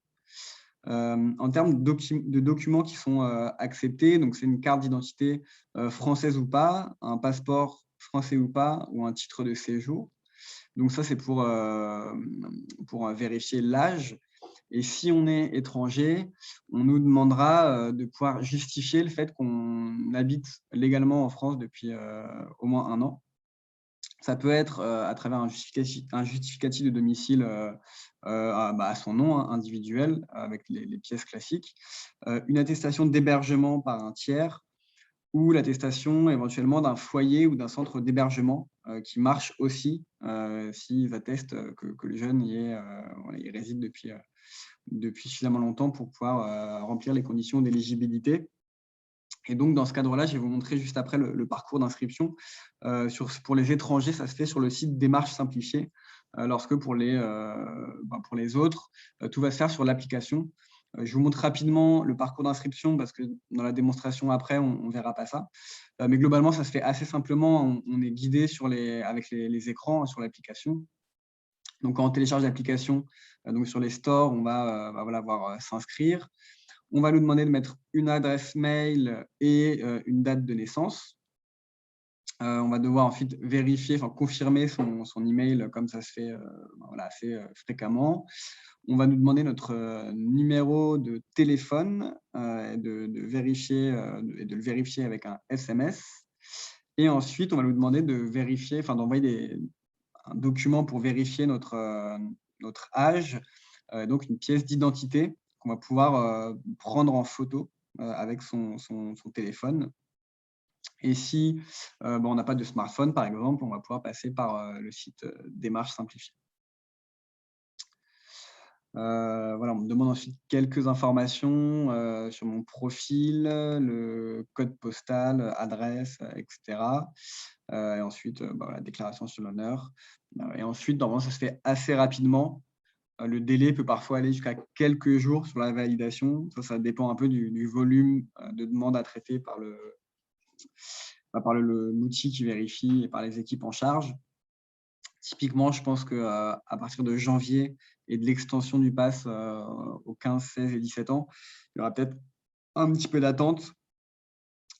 En termes de documents qui sont acceptés, donc c'est une carte d'identité française ou pas, un passeport français ou pas, ou un titre de séjour. Donc ça, c'est pour vérifier l'âge. Et si on est étranger, on nous demandera de pouvoir justifier le fait qu'on habite légalement en France depuis au moins 1 an. Ça peut être à travers un justificatif de domicile à son nom individuel, avec les pièces classiques, une attestation d'hébergement par un tiers, ou l'attestation éventuellement d'un foyer ou d'un centre d'hébergement qui marche aussi s'ils attestent que le jeune il réside depuis suffisamment longtemps pour pouvoir remplir les conditions d'éligibilité. Et donc, dans ce cadre-là, je vais vous montrer juste après le parcours d'inscription. Pour les étrangers, ça se fait sur le site Démarche simplifiée, lorsque pour les autres, tout va se faire sur l'application. Je vous montre rapidement le parcours d'inscription parce que dans la démonstration après, on ne verra pas ça. Mais globalement, ça se fait assez simplement. On est guidé avec les écrans sur l'application. Donc, quand on télécharge l'application, donc sur les stores, on va voir s'inscrire. On va nous demander de mettre une adresse mail et une date de naissance. On va devoir ensuite vérifier, confirmer son email comme ça se fait assez fréquemment. On va nous demander notre numéro de téléphone et de le vérifier avec un SMS. Et ensuite, on va nous demander d'envoyer un document pour vérifier notre âge, donc une pièce d'identité qu'on va pouvoir prendre en photo avec son téléphone. Et si on n'a pas de smartphone, par exemple, on va pouvoir passer par le site Démarche simplifiée. On me demande ensuite quelques informations sur mon profil, le code postal, adresse, etc. Et ensuite, la déclaration sur l'honneur. Et ensuite, normalement, ça se fait assez rapidement. Le délai peut parfois aller jusqu'à quelques jours sur la validation. Ça dépend un peu du volume de demandes à traiter par l'outil qui vérifie et par les équipes en charge. Typiquement, je pense qu'à partir de janvier et de l'extension du pass aux 15, 16 et 17 ans, il y aura peut-être un petit peu d'attente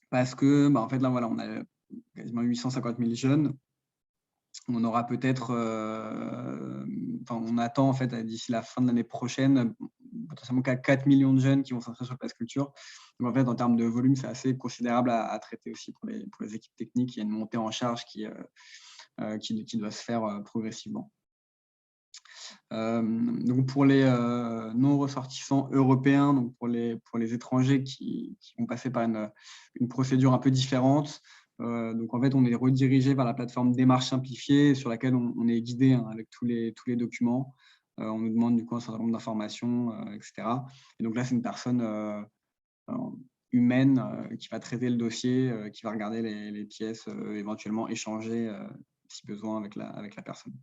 parce que, en fait, là, voilà, on a quasiment 850 000 jeunes. On aura peut-être, on attend en fait d'ici la fin de l'année prochaine, potentiellement 4 millions de jeunes qui vont s'inscrire sur le Pass Culture. Donc en fait, en termes de volume, c'est assez considérable à traiter aussi pour les équipes techniques. Il y a une montée en charge qui doit se faire progressivement. Donc pour les non-ressortissants européens, donc pour les étrangers qui vont passer par une procédure un peu différente, donc en fait, on est redirigé vers la plateforme Démarche simplifiée sur laquelle on est guidé avec tous les documents. On nous demande du coup un certain nombre d'informations, etc. Et donc là, c'est une personne humaine qui va traiter le dossier, qui va regarder les pièces, éventuellement échanger si besoin avec la personne.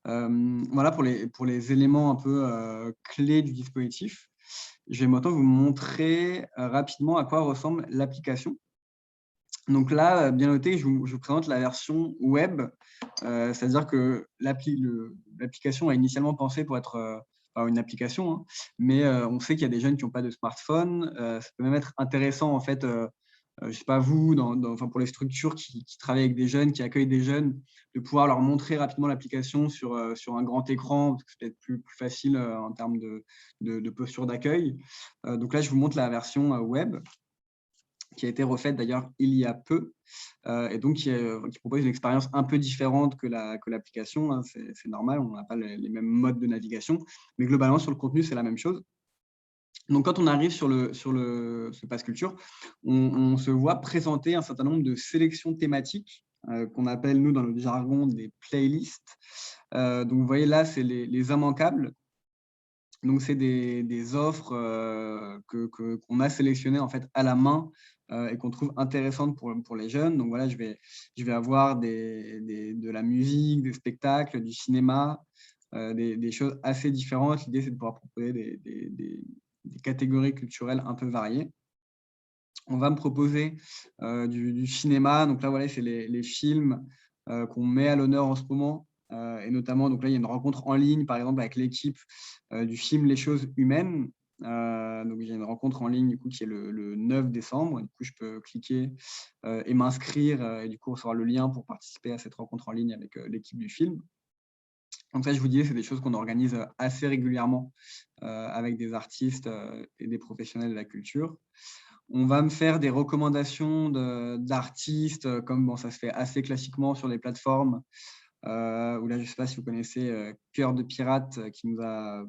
Voilà pour les éléments un peu clés du dispositif. Je vais maintenant vous montrer rapidement à quoi ressemble l'application. Donc là, bien noté, je vous présente la version web, c'est-à-dire que l'application a initialement pensé pour être une application, hein, mais on sait qu'il y a des jeunes qui n'ont pas de smartphone. Ça peut même être intéressant, en fait, je ne sais pas vous, pour les structures qui travaillent avec des jeunes, qui accueillent des jeunes, de pouvoir leur montrer rapidement l'application sur un grand écran, parce que c'est peut-être plus facile en termes de posture d'accueil. Donc là, je vous montre la version web, qui a été refaite d'ailleurs il y a peu, et donc qui propose une expérience un peu différente que l'application, hein, c'est normal, on n'a pas les mêmes modes de navigation, mais globalement sur le contenu, c'est la même chose. Donc quand on arrive sur ce Pass Culture, on se voit présenter un certain nombre de sélections thématiques qu'on appelle, nous, dans le jargon, des playlists. Donc vous voyez là, c'est les immanquables. Donc, c'est des offres qu'on a sélectionnées en fait à la main et qu'on trouve intéressantes pour les jeunes. Donc, voilà, je vais avoir de la musique, des spectacles, du cinéma, des choses assez différentes. L'idée, c'est de pouvoir proposer catégories culturelles un peu variées. On va me proposer du cinéma. Donc là, voilà, c'est les films qu'on met à l'honneur en ce moment. Et notamment, donc là, il y a une rencontre en ligne, par exemple, avec l'équipe du film Les choses humaines. Donc, il y a une rencontre en ligne du coup, qui est le 9 décembre. Du coup, je peux cliquer et m'inscrire et du coup, recevoir le lien pour participer à cette rencontre en ligne avec l'équipe du film. Donc ça, je vous disais, c'est des choses qu'on organise assez régulièrement avec des artistes et des professionnels de la culture. On va me faire des recommandations d'artistes, comme bon, ça se fait assez classiquement sur les plateformes, où là, je ne sais pas si vous connaissez Cœur de Pirate, qui nous a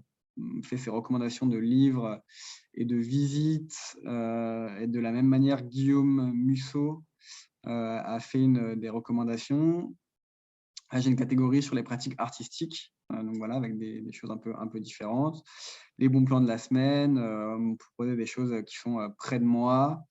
fait ses recommandations de livres et de visites. Et de la même manière, Guillaume Musso a fait des recommandations. J'ai une catégorie sur les pratiques artistiques, donc voilà, avec des choses un peu différentes. Les bons plans de la semaine, me proposer des choses qui sont près de moi,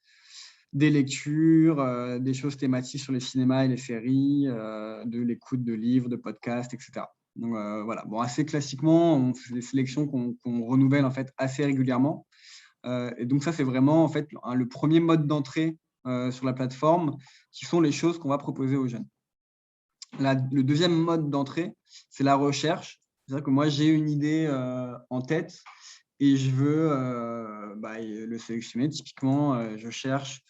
des lectures, des choses thématiques sur les cinémas et les séries, de l'écoute de livres, de podcasts, etc. Donc voilà, bon, assez classiquement, on fait des sélections qu'on renouvelle en fait assez régulièrement. Et donc ça, c'est vraiment en fait le premier mode d'entrée sur la plateforme, qui sont les choses qu'on va proposer aux jeunes. Le deuxième mode d'entrée, c'est la recherche. C'est-à-dire que moi, j'ai une idée en tête et je veux le sélectionner. Typiquement, je cherche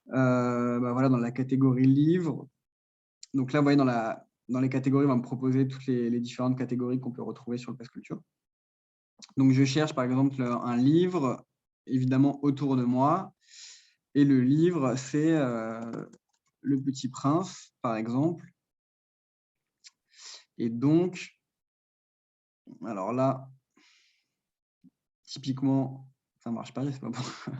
voilà, dans la catégorie livres. Donc là, vous voyez, dans les catégories, on va me proposer toutes les différentes catégories qu'on peut retrouver sur le Pass Culture. Donc, je cherche, par exemple, un livre, évidemment, autour de moi. Et le livre, c'est Le Petit Prince, par exemple. Et donc, alors là, typiquement, ça ne marche pas, je ne sais pas pourquoi.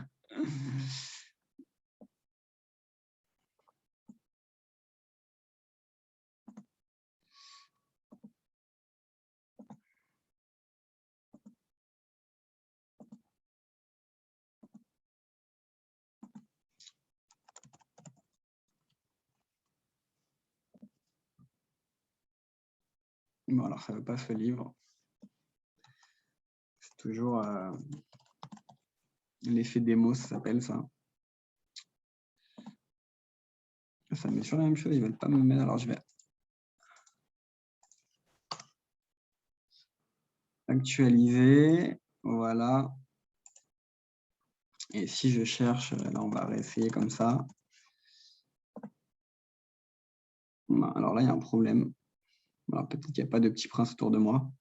Bon, alors, ça ne veut pas ce livre. C'est toujours l'effet démo, ça s'appelle ça. Ça me met sur la même chose, ils ne veulent pas me mettre. Alors, je vais actualiser. Voilà. Et si je cherche, là, on va réessayer comme ça. Alors là, il y a un problème. Peut-être qu'il n'y a pas de Petit Prince autour de moi.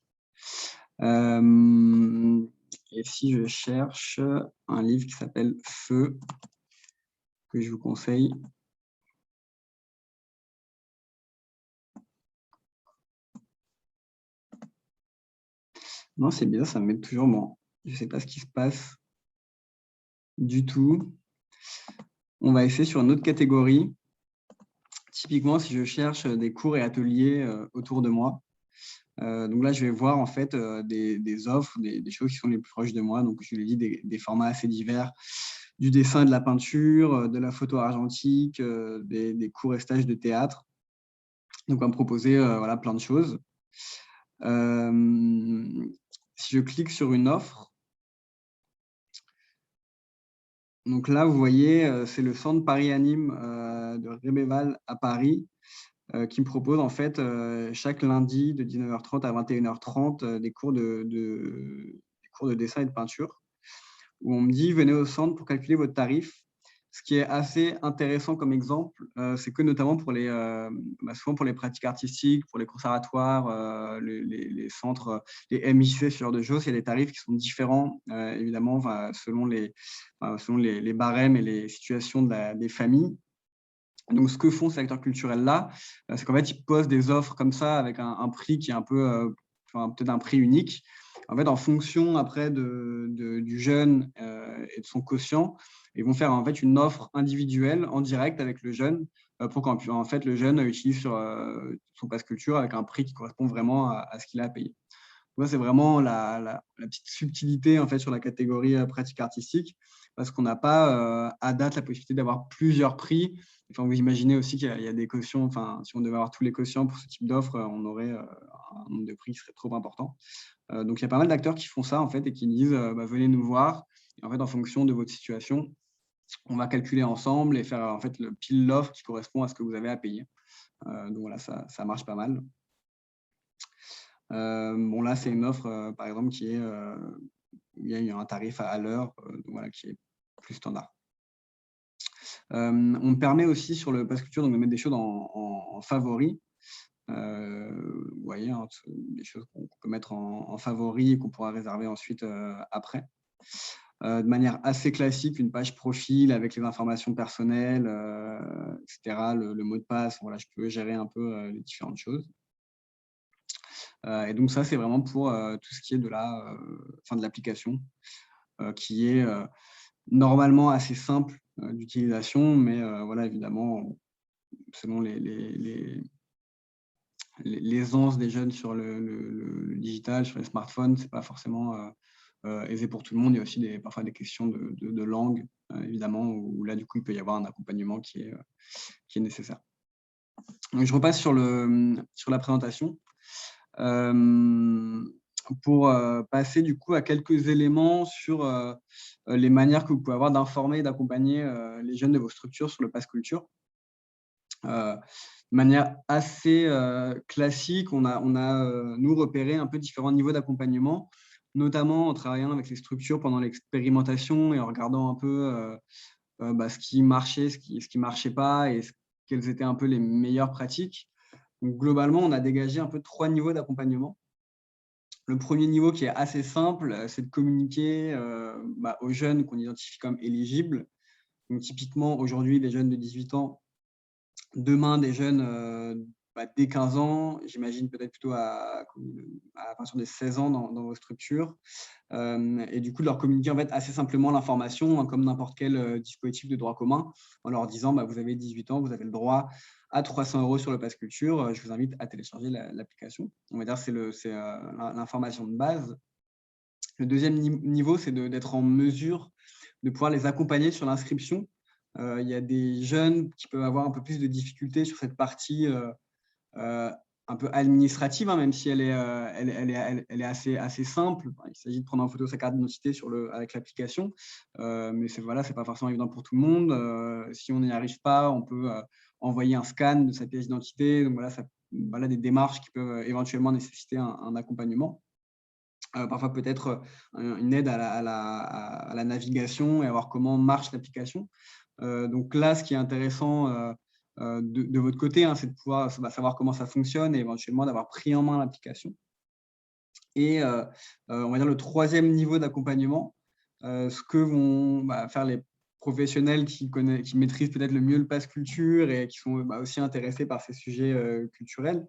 Et si je cherche un livre qui s'appelle Feu, que je vous conseille. Non, c'est bizarre, ça me met toujours bon. Je ne sais pas ce qui se passe du tout. On va essayer sur une autre catégorie. Typiquement, si je cherche des cours et ateliers autour de moi, donc là, je vais voir en fait des offres, des choses qui sont les plus proches de moi. Donc, je l'ai dit, des formats assez divers, du dessin, de la peinture, de la photo argentique, des cours et stages de théâtre. Donc, on va me proposer voilà, plein de choses. Si je clique sur une offre, donc là, vous voyez, c'est le centre Paris Anime de Rébéval à Paris qui me propose en fait chaque lundi de 19h30 à 21h30 des cours de dessin et de peinture, où on me dit venez au centre pour calculer votre tarif. Ce qui est assez intéressant comme exemple, c'est que notamment pour souvent pour les pratiques artistiques, pour les conservatoires, les centres, les MJC, ce genre de choses, il y a des tarifs qui sont différents, évidemment, selon les barèmes et les situations des familles. Donc, ce que font ces acteurs culturels-là, c'est qu'en fait, ils posent des offres comme ça avec un prix qui est un peu, peut-être un prix unique. En fait, en fonction après du jeune et de son quotient, ils vont faire en fait une offre individuelle en direct avec le jeune pour qu'en fait le jeune utilise sur son pass culture avec un prix qui correspond vraiment à ce qu'il a à payer. Moi, c'est vraiment la petite subtilité en fait, sur la catégorie pratique artistique, parce qu'on n'a pas à date la possibilité d'avoir plusieurs prix. Enfin, vous imaginez aussi qu'il y a des cautions, enfin, si on devait avoir tous les quotients pour ce type d'offre, on aurait un nombre de prix qui serait trop important. Donc, il y a pas mal d'acteurs qui font ça en fait et qui disent bah, venez nous voir. Et en fait, en fonction de votre situation, on va calculer ensemble et faire en fait pile l'offre qui correspond à ce que vous avez à payer. Donc voilà, ça marche pas mal. Bon là, c'est une offre, par exemple, qui est, il y a un tarif à l'heure, donc voilà, qui est plus standard. On permet aussi sur le pass culture donc de mettre des choses en favoris. Vous voyez, hein, des choses qu'on peut mettre en favoris et qu'on pourra réserver ensuite, après. De manière assez classique, une page profil avec les informations personnelles, et cetera, le mot de passe. Voilà, je peux gérer un peu, les différentes choses. Et donc ça, c'est vraiment pour, tout ce qui est de l'application, qui est, normalement assez simple, d'utilisation, mais voilà, évidemment, selon l'aisance des jeunes sur le digital, sur les smartphones, c'est pas forcément, aisé pour tout le monde. Il y a aussi parfois des questions de langue, évidemment, où là, du coup, il peut y avoir un accompagnement qui est nécessaire. Donc je repasse sur la présentation. Pour passer du coup à quelques éléments sur les manières que vous pouvez avoir d'informer et d'accompagner les jeunes de vos structures sur le pass culture. De manière assez classique, on a nous repéré un peu différents niveaux d'accompagnement, notamment en travaillant avec les structures pendant l'expérimentation et en regardant un peu ce qui marchait, ce qui marchait pas et quelles étaient un peu les meilleures pratiques. Donc globalement, on a dégagé un peu 3 niveaux d'accompagnement. Le premier niveau qui est assez simple, c'est de communiquer aux jeunes qu'on identifie comme éligibles. Donc typiquement, aujourd'hui, les jeunes de 18 ans, demain, des jeunes dès 15 ans, j'imagine peut-être plutôt à partir de 16 ans dans vos structures. Et du coup, de leur communiquer en fait, assez simplement l'information, hein, comme n'importe quel dispositif de droit commun, en leur disant vous avez 18 ans, vous avez le droit à 300 € sur le pass culture, je vous invite à télécharger l'application. On va dire que c'est l'information de base. Le deuxième niveau, c'est d'être en mesure de pouvoir les accompagner sur l'inscription. Il y a des jeunes qui peuvent avoir un peu plus de difficultés sur cette partie un peu administrative, hein, même si elle est assez simple. Il s'agit de prendre en photo sa carte d'identité avec l'application, mais c'est pas forcément évident pour tout le monde. Si on n'y arrive pas, on peut envoyer un scan de sa pièce d'identité. Donc voilà des démarches qui peuvent éventuellement nécessiter un accompagnement. Parfois peut-être une aide à la navigation et à voir comment marche l'application. Donc là, ce qui est intéressant de votre côté, hein, c'est de pouvoir savoir comment ça fonctionne et éventuellement d'avoir pris en main l'application. Et on va dire le troisième niveau d'accompagnement, ce que vont faire les professionnels qui maîtrisent peut-être le mieux le pass culture et qui sont aussi intéressés par ces sujets culturels,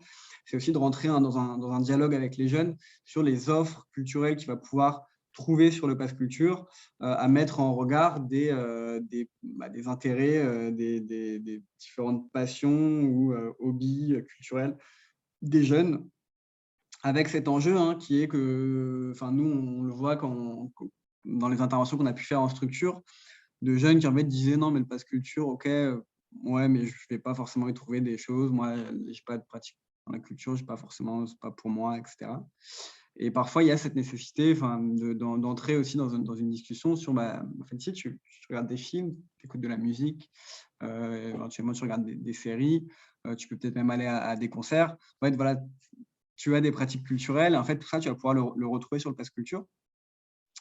c'est aussi de rentrer dans un dialogue avec les jeunes sur les offres culturelles qu'il va pouvoir trouver sur le pass culture, à mettre en regard des intérêts, des différentes passions ou hobbies culturels des jeunes, avec cet enjeu qui est que, nous, on le voit dans les interventions qu'on a pu faire en structure, de jeunes qui en fait disaient non, mais le pass culture, ok, ouais, mais je ne vais pas forcément y trouver des choses. Moi, je n'ai pas de pratique dans la culture, c'est pas pour moi, etc. Et parfois, il y a cette nécessité d'entrer aussi dans une discussion sur, en fait, si tu regardes des films, tu écoutes de la musique, éventuellement tu regardes des séries, tu peux peut-être même aller à des concerts. En fait, voilà, tu as des pratiques culturelles. En fait, tout ça, tu vas pouvoir le retrouver sur le pass culture,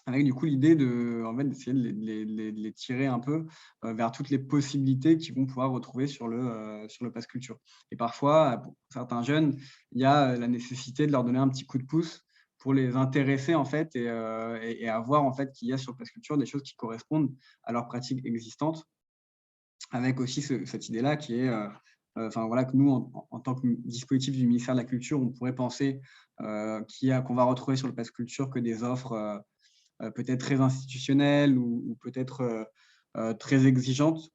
avec du coup l'idée d'essayer de les tirer un peu vers toutes les possibilités qu'ils vont pouvoir retrouver sur le pass culture. Et parfois, pour certains jeunes, il y a la nécessité de leur donner un petit coup de pouce pour les intéresser en fait et à voir en fait qu'il y a sur le pass culture des choses qui correspondent à leurs pratiques existantes, avec aussi cette idée-là qui est que nous, en tant que dispositif du ministère de la Culture, on pourrait penser qu'on va retrouver sur le pass culture que des offres peut-être très institutionnelles ou peut-être très exigeantes,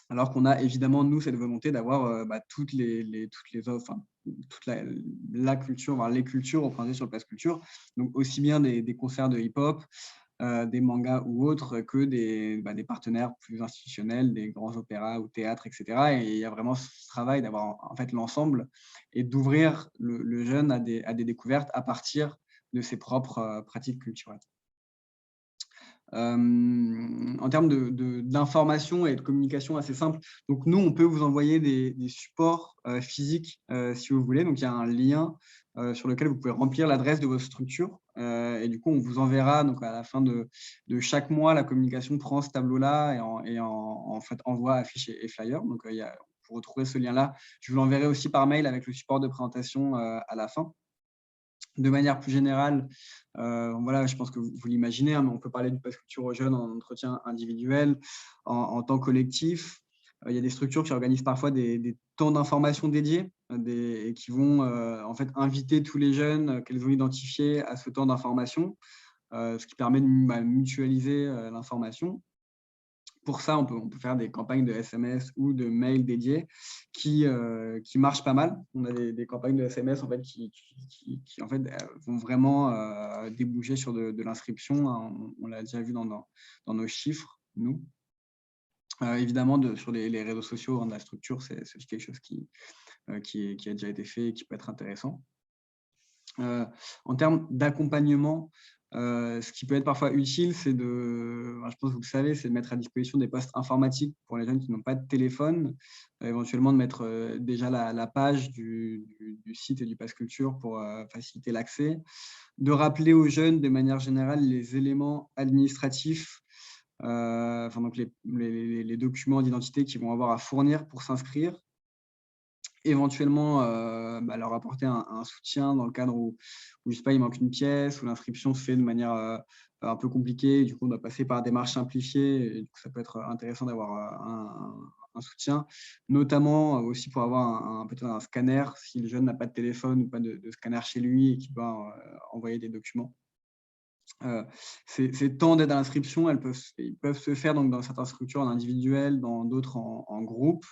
alors qu'on a évidemment, nous, cette volonté d'avoir toutes les offres, toute la culture, voire les cultures représentées sur le Pass Culture. Donc, aussi bien des concerts de hip-hop, des mangas ou autres, que des partenaires plus institutionnels, des grands opéras ou théâtres, etc. Et il y a vraiment ce travail d'avoir en fait l'ensemble et d'ouvrir le jeune à des découvertes à partir de ses propres pratiques culturelles. En termes d'information et de communication assez simple, donc nous, on peut vous envoyer des supports physiques si vous voulez. Donc, il y a un lien sur lequel vous pouvez remplir l'adresse de votre structure. Et du coup, on vous enverra donc, à la fin de chaque mois, la communication prend ce tableau-là en fait, envoie affiches et flyers. Donc, pour retrouver ce lien-là, je vous l'enverrai aussi par mail avec le support de présentation à la fin. De manière plus générale, voilà, je pense que vous l'imaginez, hein, mais on peut parler du Pass Culture aux jeunes en entretien individuel, en temps collectif. Il y a des structures qui organisent parfois des temps d'information dédiés et qui vont en fait inviter tous les jeunes qu'elles ont identifiés à ce temps d'information, ce qui permet de mutualiser l'information. Pour ça, on peut faire des campagnes de SMS ou de mails dédiés qui marchent pas mal. On a des campagnes de SMS en fait, qui en fait, vont vraiment déboucher sur de l'inscription, hein. On l'a déjà vu dans nos chiffres, nous. Évidemment, sur les réseaux sociaux de la structure, c'est quelque chose qui a déjà été fait et qui peut être intéressant. En termes d'accompagnement, ce qui peut être parfois utile, c'est je pense que vous le savez, c'est de mettre à disposition des postes informatiques pour les jeunes qui n'ont pas de téléphone, éventuellement de mettre déjà la page du site et du Pass Culture pour faciliter l'accès, de rappeler aux jeunes de manière générale les éléments administratifs, donc les documents d'identité qu'ils vont avoir à fournir pour s'inscrire. Éventuellement, leur apporter un soutien dans le cadre où je sais pas, il manque une pièce, où l'inscription se fait de manière un peu compliquée, du coup, on doit passer par des démarches simplifiées, et du coup, ça peut être intéressant d'avoir un soutien, notamment aussi pour avoir peut-être un scanner, si le jeune n'a pas de téléphone ou pas de scanner chez lui et qu'il doit envoyer des documents. Ces temps d'aide à l'inscription, ils peuvent se faire donc, dans certaines structures en individuel, dans d'autres en groupe.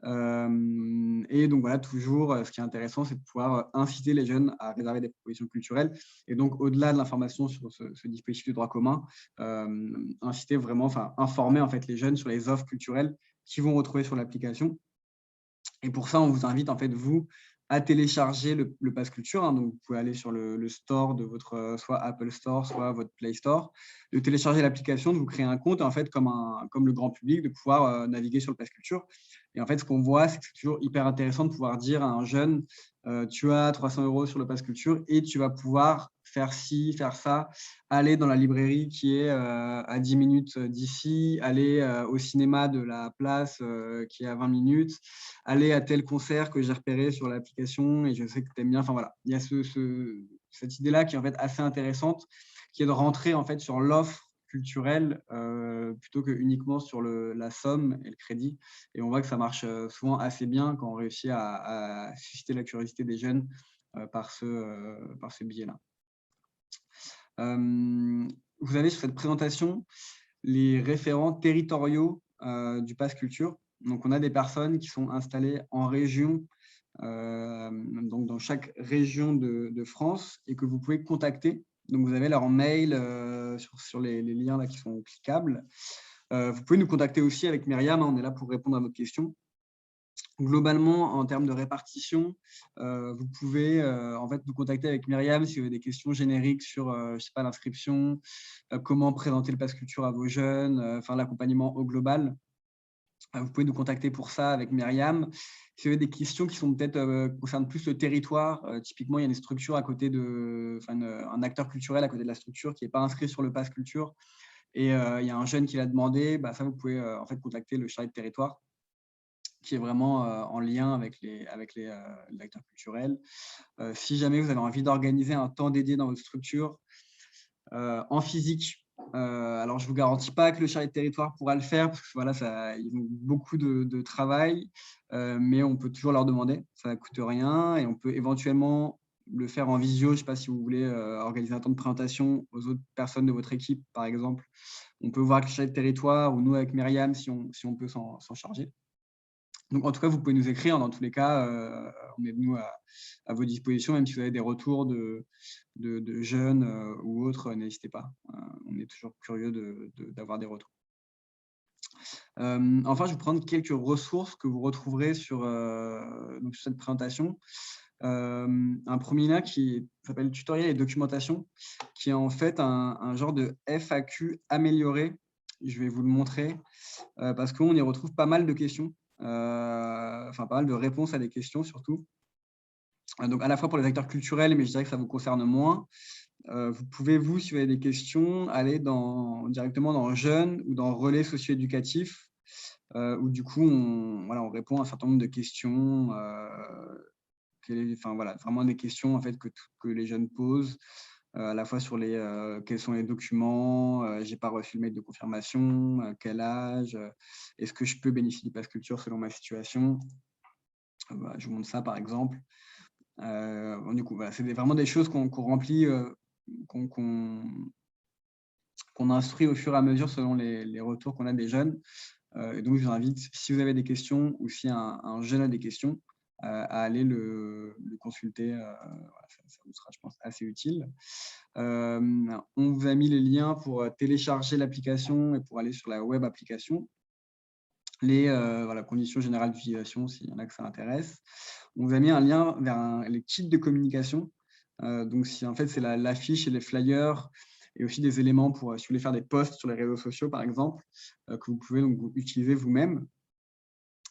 Et donc voilà, toujours, ce qui est intéressant, c'est de pouvoir inciter les jeunes à réserver des propositions culturelles. Et donc, au-delà de l'information sur ce dispositif de droit commun, inciter vraiment, informer en fait les jeunes sur les offres culturelles qu'ils vont retrouver sur l'application. Et pour ça, on vous invite en fait, vous, à télécharger le Pass Culture. Hein. Donc, vous pouvez aller sur le store de votre soit Apple Store, soit votre Play Store, de télécharger l'application, de vous créer un compte, en fait, comme le grand public, de pouvoir naviguer sur le Pass Culture. Et en fait, ce qu'on voit, c'est que c'est toujours hyper intéressant de pouvoir dire à un jeune, tu as 300 € sur le Pass Culture et tu vas pouvoir faire ci, faire ça, aller dans la librairie qui est à 10 minutes d'ici, aller au cinéma de la place qui est à 20 minutes, aller à tel concert que j'ai repéré sur l'application et je sais que tu aimes bien. Enfin voilà, il y a cette idée-là qui est en fait assez intéressante, qui est de rentrer en fait sur l'offre culturelle plutôt que uniquement sur la somme et le crédit. Et on voit que ça marche souvent assez bien quand on réussit à susciter la curiosité des jeunes par ce biais-là. Vous avez sur cette présentation les référents territoriaux du Pass Culture. Donc, on a des personnes qui sont installées en région, donc dans chaque région de France, et que vous pouvez contacter. Donc, vous avez leur mail sur les liens là qui sont cliquables. Vous pouvez nous contacter aussi avec Myriam, hein, on est là pour répondre à vos questions. Globalement, en termes de répartition, vous pouvez en fait nous contacter avec Myriam si vous avez des questions génériques sur je sais pas, l'inscription, comment présenter le Pass Culture à vos jeunes, l'accompagnement au global. Vous pouvez nous contacter pour ça avec Myriam. Si vous avez des questions qui sont peut-être concernent plus le territoire, typiquement il y a une structure à côté un acteur culturel à côté de la structure qui n'est pas inscrit sur le Pass Culture et il y a un jeune qui l'a demandé, ça vous pouvez en fait contacter le chargé de territoire qui est vraiment en lien avec les acteurs culturels. Si jamais vous avez envie d'organiser un temps dédié dans votre structure en physique, alors je ne vous garantis pas que le chargé de territoire pourra le faire, parce que voilà, ils ont beaucoup de travail, mais on peut toujours leur demander, ça ne coûte rien, et on peut éventuellement le faire en visio. Je ne sais pas si vous voulez organiser un temps de présentation aux autres personnes de votre équipe, par exemple. On peut voir avec le chargé de territoire ou nous avec Myriam si on peut s'en charger. Donc, en tout cas, vous pouvez nous écrire. Dans tous les cas, on est nous à vos dispositions, même si vous avez des retours de jeunes ou autres, n'hésitez pas. On est toujours curieux d'avoir des retours. Enfin, je vais prendre quelques ressources que vous retrouverez sur cette présentation. Un premier lien qui s'appelle Tutoriel et documentation, qui est en fait un genre de FAQ amélioré. Je vais vous le montrer parce qu'on y retrouve pas mal de questions, pas mal de réponses à des questions surtout. Donc à la fois pour les acteurs culturels, mais je dirais que ça vous concerne moins. Vous pouvez, si vous avez des questions, aller directement dans Jeunes ou dans Relais socio-éducatif, où du coup, on répond à un certain nombre de questions, vraiment des questions en fait, que les jeunes posent, à la fois sur quels sont les documents, j'ai pas reçu le mail de confirmation, quel âge, est-ce que je peux bénéficier du pass culture selon ma situation. Je vous montre ça par exemple. Du coup, c'est vraiment des choses qu'on remplit, qu'on instruit au fur et à mesure selon les retours qu'on a des jeunes. Et donc, je vous invite, si vous avez des questions ou si un jeune a des questions, à aller le consulter. Ça vous sera, je pense, assez utile. On vous a mis les liens pour télécharger l'application et pour aller sur la web application. Les conditions générales d'utilisation, s'il y en a que ça intéresse. On vous a mis un lien vers les kits de communication. Donc, en fait, c'est l'affiche et les flyers et aussi des éléments si vous voulez faire des posts sur les réseaux sociaux, par exemple, que vous pouvez donc utiliser vous-même.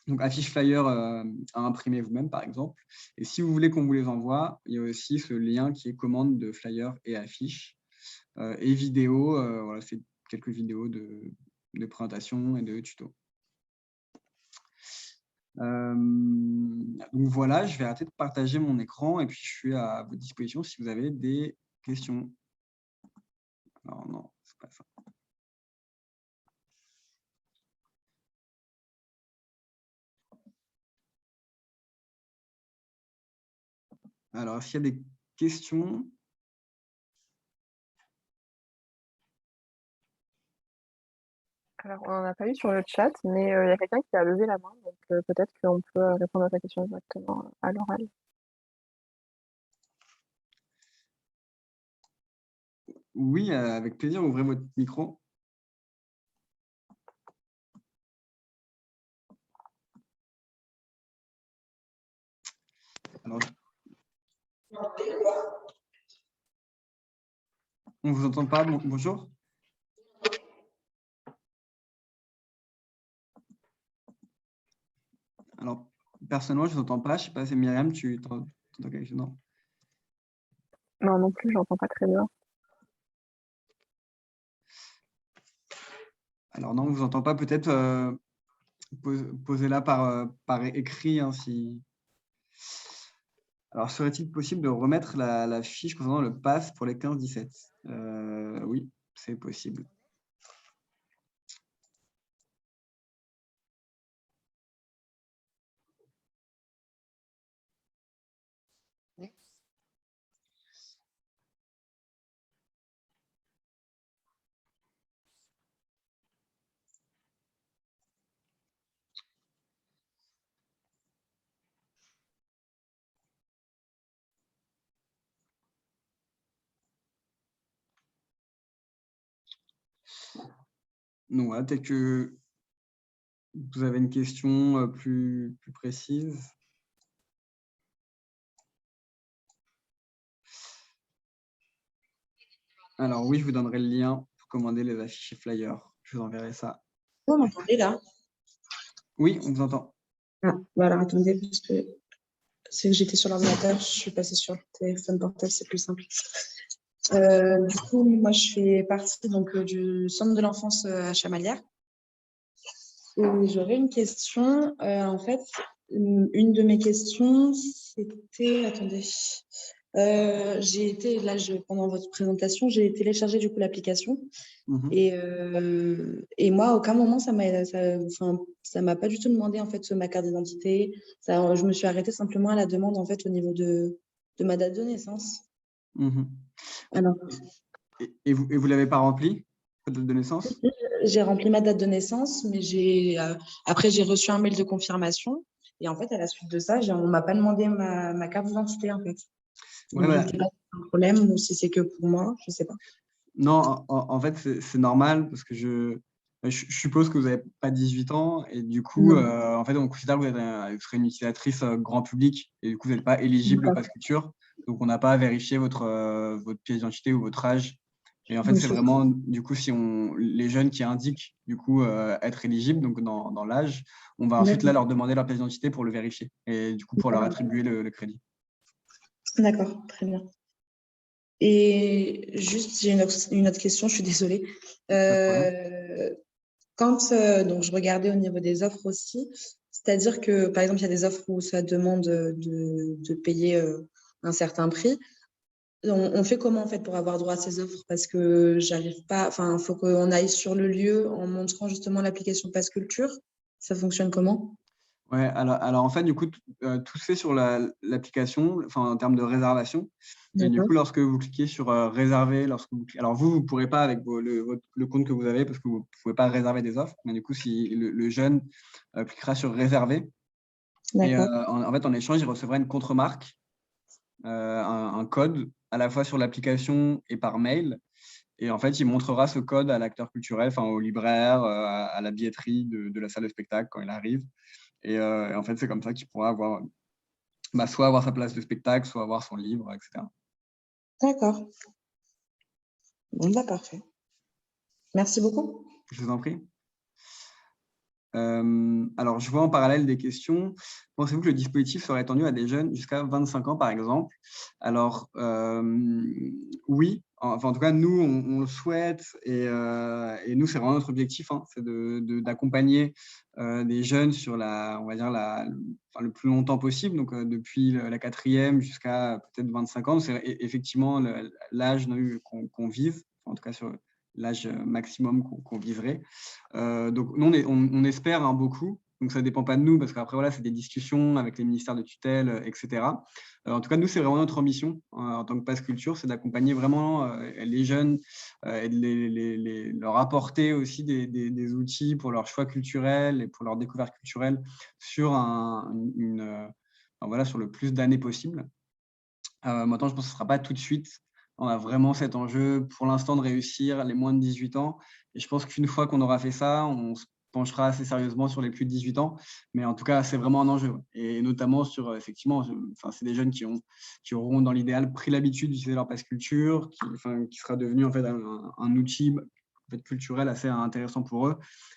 Donc, affiche flyer à imprimer vous-même, par exemple. Et si vous voulez qu'on vous les envoie, il y a aussi ce lien qui est commande de flyers et affiches. Et vidéos, c'est quelques vidéos de présentation et de tutos. Donc voilà, je vais arrêter de partager mon écran et puis je suis à votre disposition si vous avez des questions. Alors non, c'est pas ça. Alors, s'il y a des questions. Alors, on n'en a pas eu sur le chat, mais il y a quelqu'un qui a levé la main, donc peut-être qu'on peut répondre à ta question directement à l'oral. Oui, avec plaisir, ouvrez votre micro. Alors, on ne vous entend pas, bonjour. Alors, personnellement, je ne vous entends pas. Je ne sais pas si Myriam, tu entends quelque chose? Non. Non plus, je n'entends pas très bien. Alors non, on ne vous entend pas. Peut-être posez-la par écrit. Si... Alors, serait-il possible de remettre la fiche concernant le pass pour les 15-17 ? Oui, c'est possible. Donc voilà, peut-être que vous avez une question plus précise. Alors oui, je vous donnerai le lien pour commander les affiches et flyers. Je vous enverrai ça. Vous m'entendez là? Oui, on vous entend. Ah, bah alors attendez, parce que c'est que j'étais sur l'ordinateur, je suis passée sur le téléphone portable, c'est plus simple. Du coup, moi, je fais partie du centre de l'enfance à Chamalières. Et j'aurais une question. En fait, une de mes questions, c'était... Attendez. Pendant votre présentation, j'ai téléchargé du coup l'application. Et moi, à aucun moment, ça m'a pas du tout demandé en fait ma carte d'identité. Je me suis arrêtée simplement à la demande en fait au niveau de ma date de naissance. Alors. Et vous l'avez pas rempli, votre date de naissance? j'ai rempli ma date de naissance, mais après, j'ai reçu un mail de confirmation. Et en fait, à la suite de ça, on ne m'a pas demandé ma carte d'identité, en fait. Ouais, Donc, je ne sais pas si c'est un problème ou si c'est que pour moi, je ne sais pas. non, en fait, c'est normal parce que je suppose que vous n'avez pas 18 ans et du coup, Non. En fait, on considère que vous serez une utilisatrice grand public et du coup, vous n'êtes pas éligible au D'accord. pass culture. Donc, on n'a pas à vérifier votre pièce d'identité ou votre âge. Et en fait, c'est Ok. vraiment, du coup, si les jeunes qui indiquent, du coup, être éligibles, donc dans l'âge, on va ensuite là D'accord. leur demander leur pièce d'identité pour le vérifier et du coup, pour leur attribuer le crédit. D'accord, très bien. Et juste, j'ai une autre question, je suis désolée. Pas de problème. Donc, je regardais au niveau des offres aussi, c'est-à-dire que, par exemple, il y a des offres où ça demande de payer un certain prix. On fait comment, en fait, pour avoir droit à ces offres? Parce que j'arrive pas, enfin, il faut qu'on aille sur le lieu en montrant justement l'application Pass Culture. Ça fonctionne comment? Ouais, alors en fait, du coup, tout se fait sur l'application, enfin, en termes de réservation. Et du coup, D'accord. lorsque vous cliquez sur réserver, alors vous ne pourrez pas avec le compte que vous avez parce que vous ne pouvez pas réserver des offres. Mais du coup, si le jeune cliquera sur réserver, et D'accord. en fait, en échange, il recevra une contre-marque, un code à la fois sur l'application et par mail. Et en fait, il montrera ce code à l'acteur culturel, enfin au libraire, à la billetterie de la salle de spectacle quand il arrive. Et en fait, c'est comme ça qu'il pourra soit avoir sa place de spectacle, soit avoir son livre, etc. D'accord. Bon, bah, parfait. Merci beaucoup. Je vous en prie. Alors, je vois en parallèle des questions. Pensez-vous que le dispositif serait étendu à des jeunes jusqu'à 25 ans, par exemple? Alors, oui. Enfin, en tout cas, nous, on le souhaite et nous, c'est vraiment notre objectif, hein, c'est d'accompagner des jeunes sur on va dire le plus longtemps possible, donc depuis la 4e jusqu'à peut-être 25 ans. C'est effectivement l'âge qu'on vise, en tout cas sur l'âge maximum qu'on viserait. Donc, nous, on espère beaucoup. Donc, ça ne dépend pas de nous parce qu'après, voilà, c'est des discussions avec les ministères de tutelle, etc. En tout cas, nous, c'est vraiment notre ambition en tant que Pass Culture, c'est d'accompagner vraiment les jeunes et de leur apporter aussi des outils pour leur choix culturel et pour leur découverte culturelle sur, voilà, sur le plus d'années possible. Maintenant, je pense que ce ne sera pas tout de suite. On a vraiment cet enjeu pour l'instant de réussir les moins de 18 ans. Et je pense qu'une fois qu'on aura fait ça, on se penchera assez sérieusement sur les plus de 18 ans. Mais en tout cas, c'est vraiment un enjeu. Et notamment sur, effectivement, c'est des jeunes qui auront dans l'idéal pris l'habitude d'utiliser leur passe culture, qui sera devenu en fait un outil en fait, culturel assez intéressant pour eux.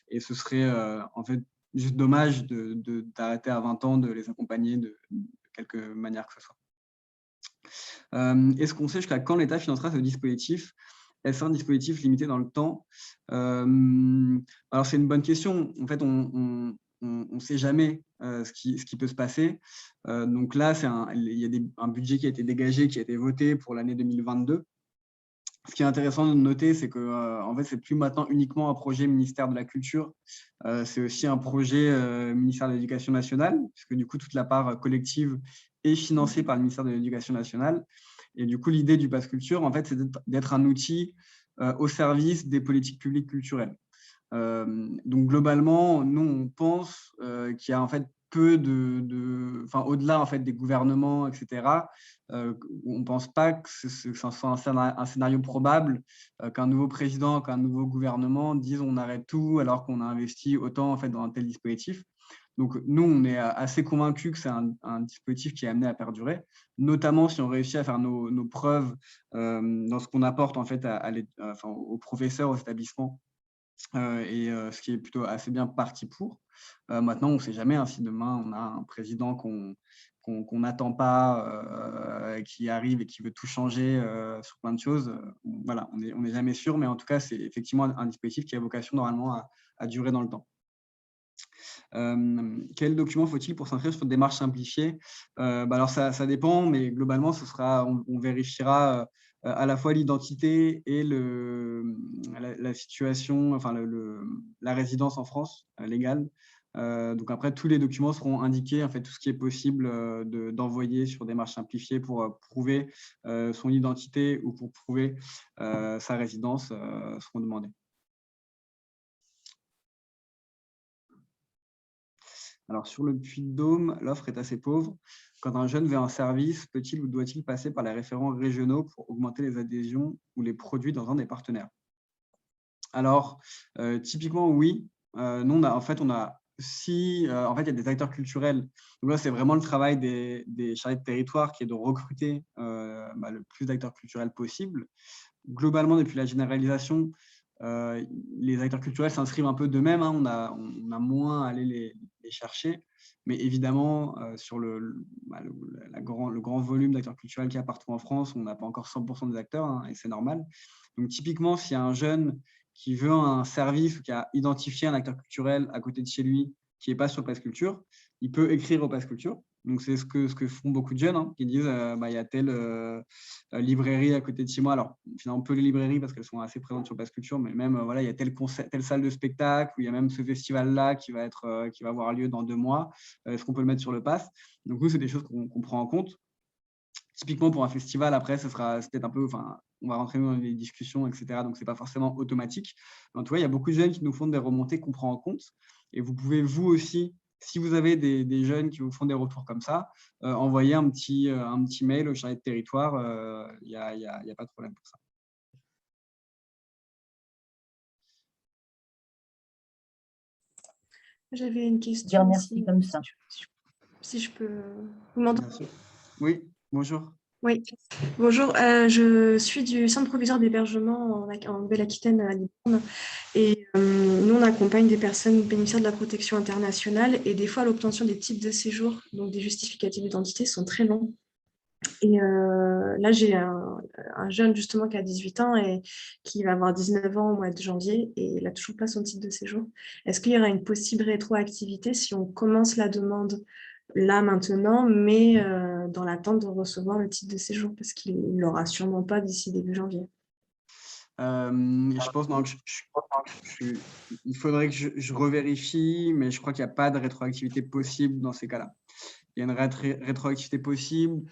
Et ce serait en fait juste dommage d'arrêter à 20 ans de les accompagner de quelque manière que ce soit. Est-ce qu'on sait jusqu'à quand l'État financera ce dispositif? Est-ce un dispositif limité dans le temps? Alors, c'est une bonne question. En fait, on ne sait jamais ce qui peut se passer. Donc là, il y a un budget qui a été dégagé, qui a été voté pour l'année 2022. Ce qui est intéressant de noter, c'est que en fait, c'est plus maintenant uniquement un projet ministère de la Culture, c'est aussi un projet ministère de l'Éducation nationale, puisque du coup, toute la part collective est financée par le ministère de l'Éducation nationale. Et du coup, l'idée du Pass Culture, en fait, c'est d'être un outil au service des politiques publiques culturelles. Donc globalement, nous, on pense qu'il y a en fait peu au-delà en fait des gouvernements, etc. On ne pense pas que ce soit un scénario probable qu'un nouveau président, qu'un nouveau gouvernement dise on arrête tout alors qu'on a investi autant en fait dans un tel dispositif. Donc nous, on est assez convaincus que c'est un dispositif qui est amené à perdurer, notamment si on réussit à faire nos preuves dans ce qu'on apporte en fait aux professeurs, aux établissements. Ce qui est plutôt assez bien parti pour. Maintenant, on ne sait jamais hein, si demain on a un président qu'on n'attend pas, qui arrive et qui veut tout changer sur plein de choses. Voilà, on n'est jamais sûr, mais en tout cas, c'est effectivement un dispositif qui a vocation normalement à durer dans le temps. Quel document faut-il pour s'inscrire sur une démarche simplifiée? Alors ça dépend, mais globalement, on vérifiera à la fois l'identité et la situation, enfin la résidence en France légale. Donc après, tous les documents seront indiqués, en fait, tout ce qui est possible d'envoyer sur démarche simplifiée pour prouver son identité ou pour prouver sa résidence seront demandés. Alors, sur le Puy-de-Dôme, l'offre est assez pauvre. Quand un jeune veut un service, peut-il ou doit-il passer par les référents régionaux pour augmenter les adhésions ou les produits dans un des partenaires? Alors, typiquement, oui. Nous, en fait, il y a des acteurs culturels. Donc là, c'est vraiment le travail des chargés de territoire qui est de recruter le plus d'acteurs culturels possible. Globalement, depuis la généralisation, les acteurs culturels s'inscrivent un peu d'eux-mêmes, hein. On a moins à aller les chercher. Mais évidemment, sur le grand volume d'acteurs culturels qu'il y a partout en France, on n'a pas encore 100% des acteurs, hein, et c'est normal. Donc typiquement, s'il y a un jeune qui veut un service ou qui a identifié un acteur culturel à côté de chez lui qui n'est pas sur Pass Culture, il peut écrire au Pass Culture. Donc c'est ce que font beaucoup de jeunes, hein, qui disent il y a telle librairie à côté de chez moi. Alors finalement, peu les librairies parce qu'elles sont assez présentes sur Pass Culture, mais même voilà, il y a telle salle de spectacle, ou il y a même ce festival-là qui va avoir lieu dans 2 mois. Est-ce qu'on peut le mettre sur le Pass? Donc nous, c'est des choses qu'on prend en compte. Typiquement, pour un festival, après, c'est peut-être un peu, on va rentrer dans les discussions, etc. Donc, ce n'est pas forcément automatique. En tout cas, il y a beaucoup de jeunes qui nous font des remontées qu'on prend en compte. Et vous pouvez, vous aussi, si vous avez des jeunes qui vous font des retours comme ça, envoyer un petit mail au chargé de territoire. Il n'y a pas de problème pour ça. J'avais une question. Merci comme ça. Si je peux vous m'entendre. Oui, bonjour. Oui, bonjour. Je suis du centre provisoire d'hébergement en Nouvelle-Aquitaine à Libourne. Et nous, on accompagne des personnes bénéficiaires de la protection internationale. Et des fois, l'obtention des titres de séjour, donc des justificatifs d'identité, sont très longs. Et là, j'ai un jeune justement qui a 18 ans et qui va avoir 19 ans au mois de janvier et il n'a toujours pas son titre de séjour. Est-ce qu'il y aura une possible rétroactivité si on commence la demande là maintenant, mais dans l'attente de recevoir le titre de séjour parce qu'il ne l'aura sûrement pas d'ici début janvier? Je pense il faudrait que je revérifie, mais je crois qu'il n'y a pas de rétroactivité possible dans ces cas-là. Il y a une rétroactivité possible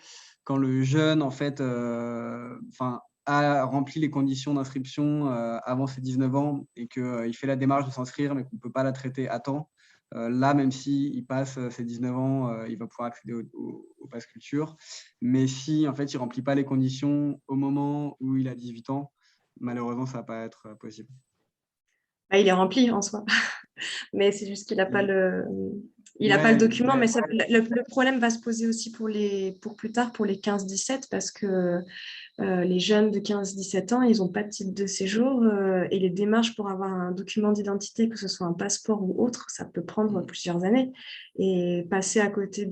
quand le jeune, en fait, a rempli les conditions d'inscription avant ses 19 ans et qu'il fait la démarche de s'inscrire, mais qu'on ne peut pas la traiter à temps. Là, même s'il passe ses 19 ans, il va pouvoir accéder au Pass Culture. Mais si, en fait, il ne remplit pas les conditions au moment où il a 18 ans, malheureusement, ça ne va pas être possible. Il est rempli en soi, mais c'est juste qu'il n'a pas le document. Mais le problème va se poser aussi pour plus tard, pour les 15-17, parce que les jeunes de 15-17 ans, ils n'ont pas de titre de séjour et les démarches pour avoir un document d'identité, que ce soit un passeport ou autre, ça peut prendre plusieurs années. Et passer à côté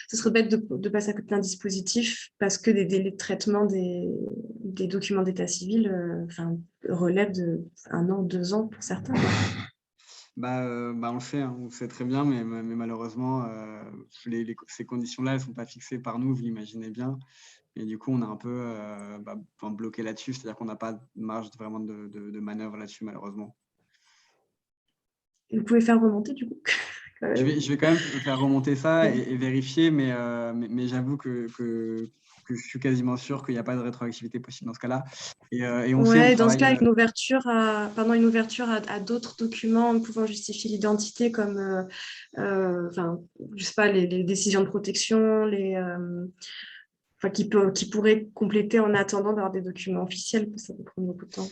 ce serait bête de passer à côté d'un dispositif parce que des délais de traitement des documents d'état civil relèvent de 1 an, 2 ans pour certains. On le sait, hein, on le sait très bien, mais malheureusement, ces conditions-là, elles ne sont pas fixées par nous, vous l'imaginez bien. Et du coup, on a un peu bloqué là-dessus, c'est-à-dire qu'on n'a pas de marge vraiment de manœuvre là-dessus, malheureusement. Vous pouvez faire remonter, du coup. Je vais quand même faire remonter ça et vérifier, mais j'avoue que je suis quasiment sûr qu'il n'y a pas de rétroactivité possible dans ce cas-là. Dans ce cas, avec une ouverture à d'autres documents pouvant justifier l'identité, comme je sais pas, les décisions de protection, qui pourraient compléter en attendant d'avoir des documents officiels, ça peut prendre beaucoup de temps.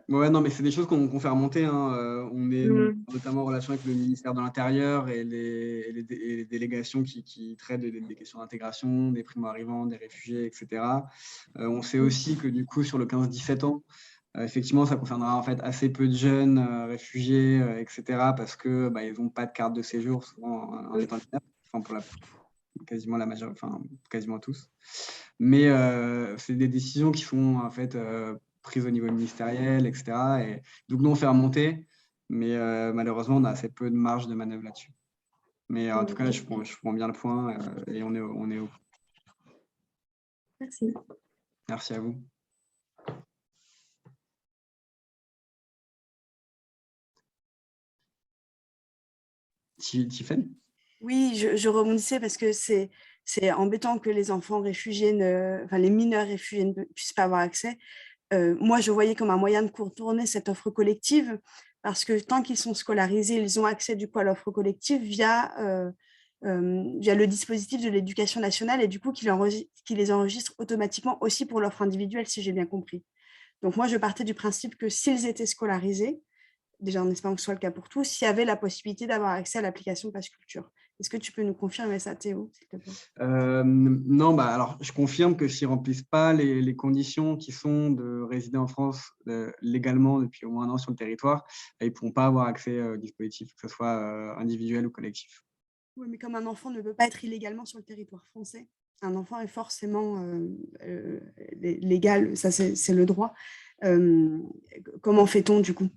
Non, mais c'est des choses qu'on fait remonter, hein. On est notamment en relation avec le ministère de l'Intérieur et les délégations qui traitent des questions d'intégration, des primo-arrivants, des réfugiés, etc. On sait aussi que du coup, sur le 15-17 ans, effectivement, ça concernera en fait assez peu de jeunes réfugiés, etc. parce que ils n'ont pas de carte de séjour, souvent en étant mineurs, pour quasiment la majorité, quasiment tous. Mais c'est des décisions qui sont en fait prises au niveau ministériel, etc. Et donc nous on fait remonter, mais malheureusement on a assez peu de marge de manœuvre là-dessus. Mais en tout cas, je prends bien le point et on est au. Merci. Merci à vous. Tiffaine ? Oui, je rebondissais parce que c'est embêtant que les enfants réfugiés, les mineurs réfugiés ne puissent pas avoir accès. moi, je voyais comme un moyen de contourner cette offre collective parce que tant qu'ils sont scolarisés, ils ont accès du coup à l'offre collective via le dispositif de l'éducation nationale et du coup qui les enregistre automatiquement aussi pour l'offre individuelle, si j'ai bien compris. Donc moi, je partais du principe que s'ils étaient scolarisés, déjà en espérant que ce soit le cas pour tous, il y avait la possibilité d'avoir accès à l'application Pass Culture. Est-ce que tu peux nous confirmer ça, Théo, s'il te plaît? Non, alors je confirme que s'ils ne remplissent pas les conditions qui sont de résider en France légalement depuis au moins 1 an sur le territoire, ils ne pourront pas avoir accès au dispositif, que ce soit individuel ou collectif. Oui, mais comme un enfant ne peut pas être illégalement sur le territoire français, un enfant est forcément légal, ça c'est le droit. Comment fait-on du coup?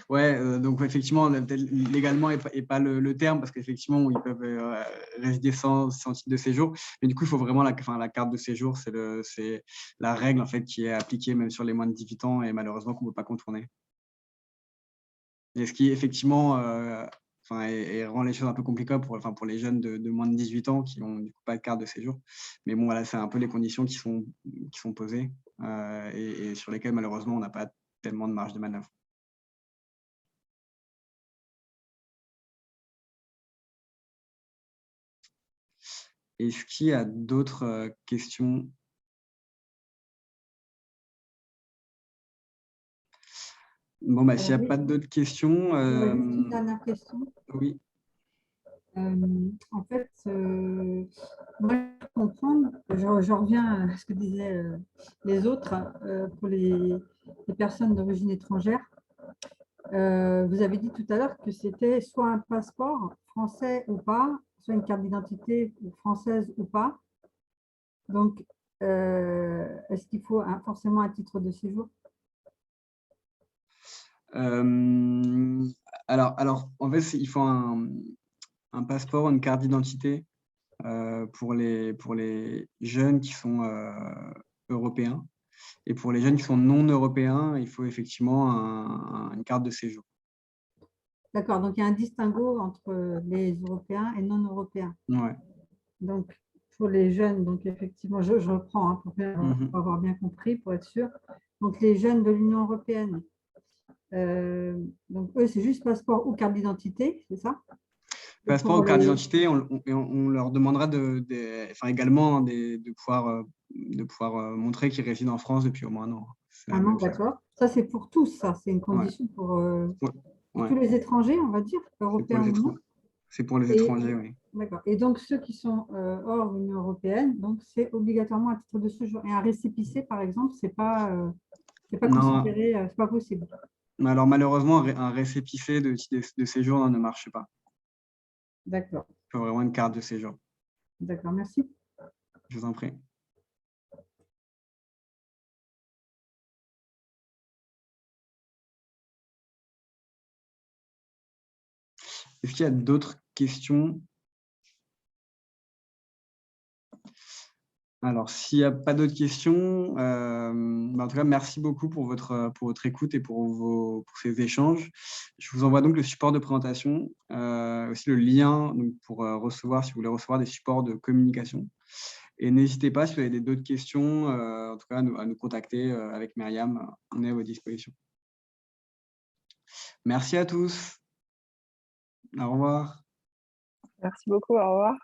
Ouais, donc effectivement, légalement n'est pas le terme, parce qu'effectivement, ils peuvent résider sans titre de séjour. Mais du coup, il faut vraiment la carte de séjour, c'est la règle en fait, qui est appliquée même sur les moins de 18 ans et malheureusement qu'on ne peut pas contourner. Et ce qui effectivement et rend les choses un peu compliquées pour les jeunes de moins de 18 ans qui n'ont du coup pas de carte de séjour. Mais bon, voilà, c'est un peu les conditions qui sont posées et sur lesquelles malheureusement on n'a pas tellement de marge de manœuvre. Est-ce qu'il y a d'autres questions? Bon, bah, s'il n'y a Oui, pas d'autres questions, j'aurais juste une dernière question. oui. En fait, moi, je comprends, je reviens à ce que disaient les autres pour les personnes d'origine étrangère. Vous avez dit tout à l'heure que c'était soit un passeport français ou pas, soit une carte d'identité française ou pas. Donc, est-ce qu'il faut forcément un titre de séjour? Alors, en fait, il faut un passeport, une carte d'identité pour les jeunes qui sont européens. Et pour les jeunes qui sont non européens, il faut effectivement une carte de séjour. D'accord, donc il y a un distinguo entre les Européens et non-Européens. Ouais. Donc, pour les jeunes, donc effectivement, je reprends pour avoir bien compris, pour être sûr. Donc, les jeunes de l'Union européenne, donc eux, c'est juste passeport ou carte d'identité, c'est ça? Passeport ou carte d'identité, on leur demandera également de pouvoir montrer qu'ils résident en France depuis au moins 1 an. Ah non, d'accord. Ça, c'est pour tous, ça. C'est une condition pour tous les étrangers, on va dire, européens ou non. C'est pour les étrangers, oui. D'accord. Et donc, ceux qui sont hors Union européenne, donc c'est obligatoirement un titre de séjour. Et un récépissé, par exemple, c'est pas considéré, c'est pas possible. Alors, malheureusement, un récépissé de séjour ne marche pas. D'accord. Il faut vraiment une carte de séjour. D'accord, merci. Je vous en prie. Est-ce qu'il y a d'autres questions? Alors, s'il n'y a pas d'autres questions, en tout cas, merci beaucoup pour votre écoute et pour ces échanges. Je vous envoie donc le support de présentation, aussi le lien donc, pour recevoir, si vous voulez recevoir des supports de communication. Et n'hésitez pas, si vous avez d'autres questions, en tout cas, à nous contacter avec Myriam. On est à votre disposition. Merci à tous. Au revoir. Merci beaucoup, au revoir.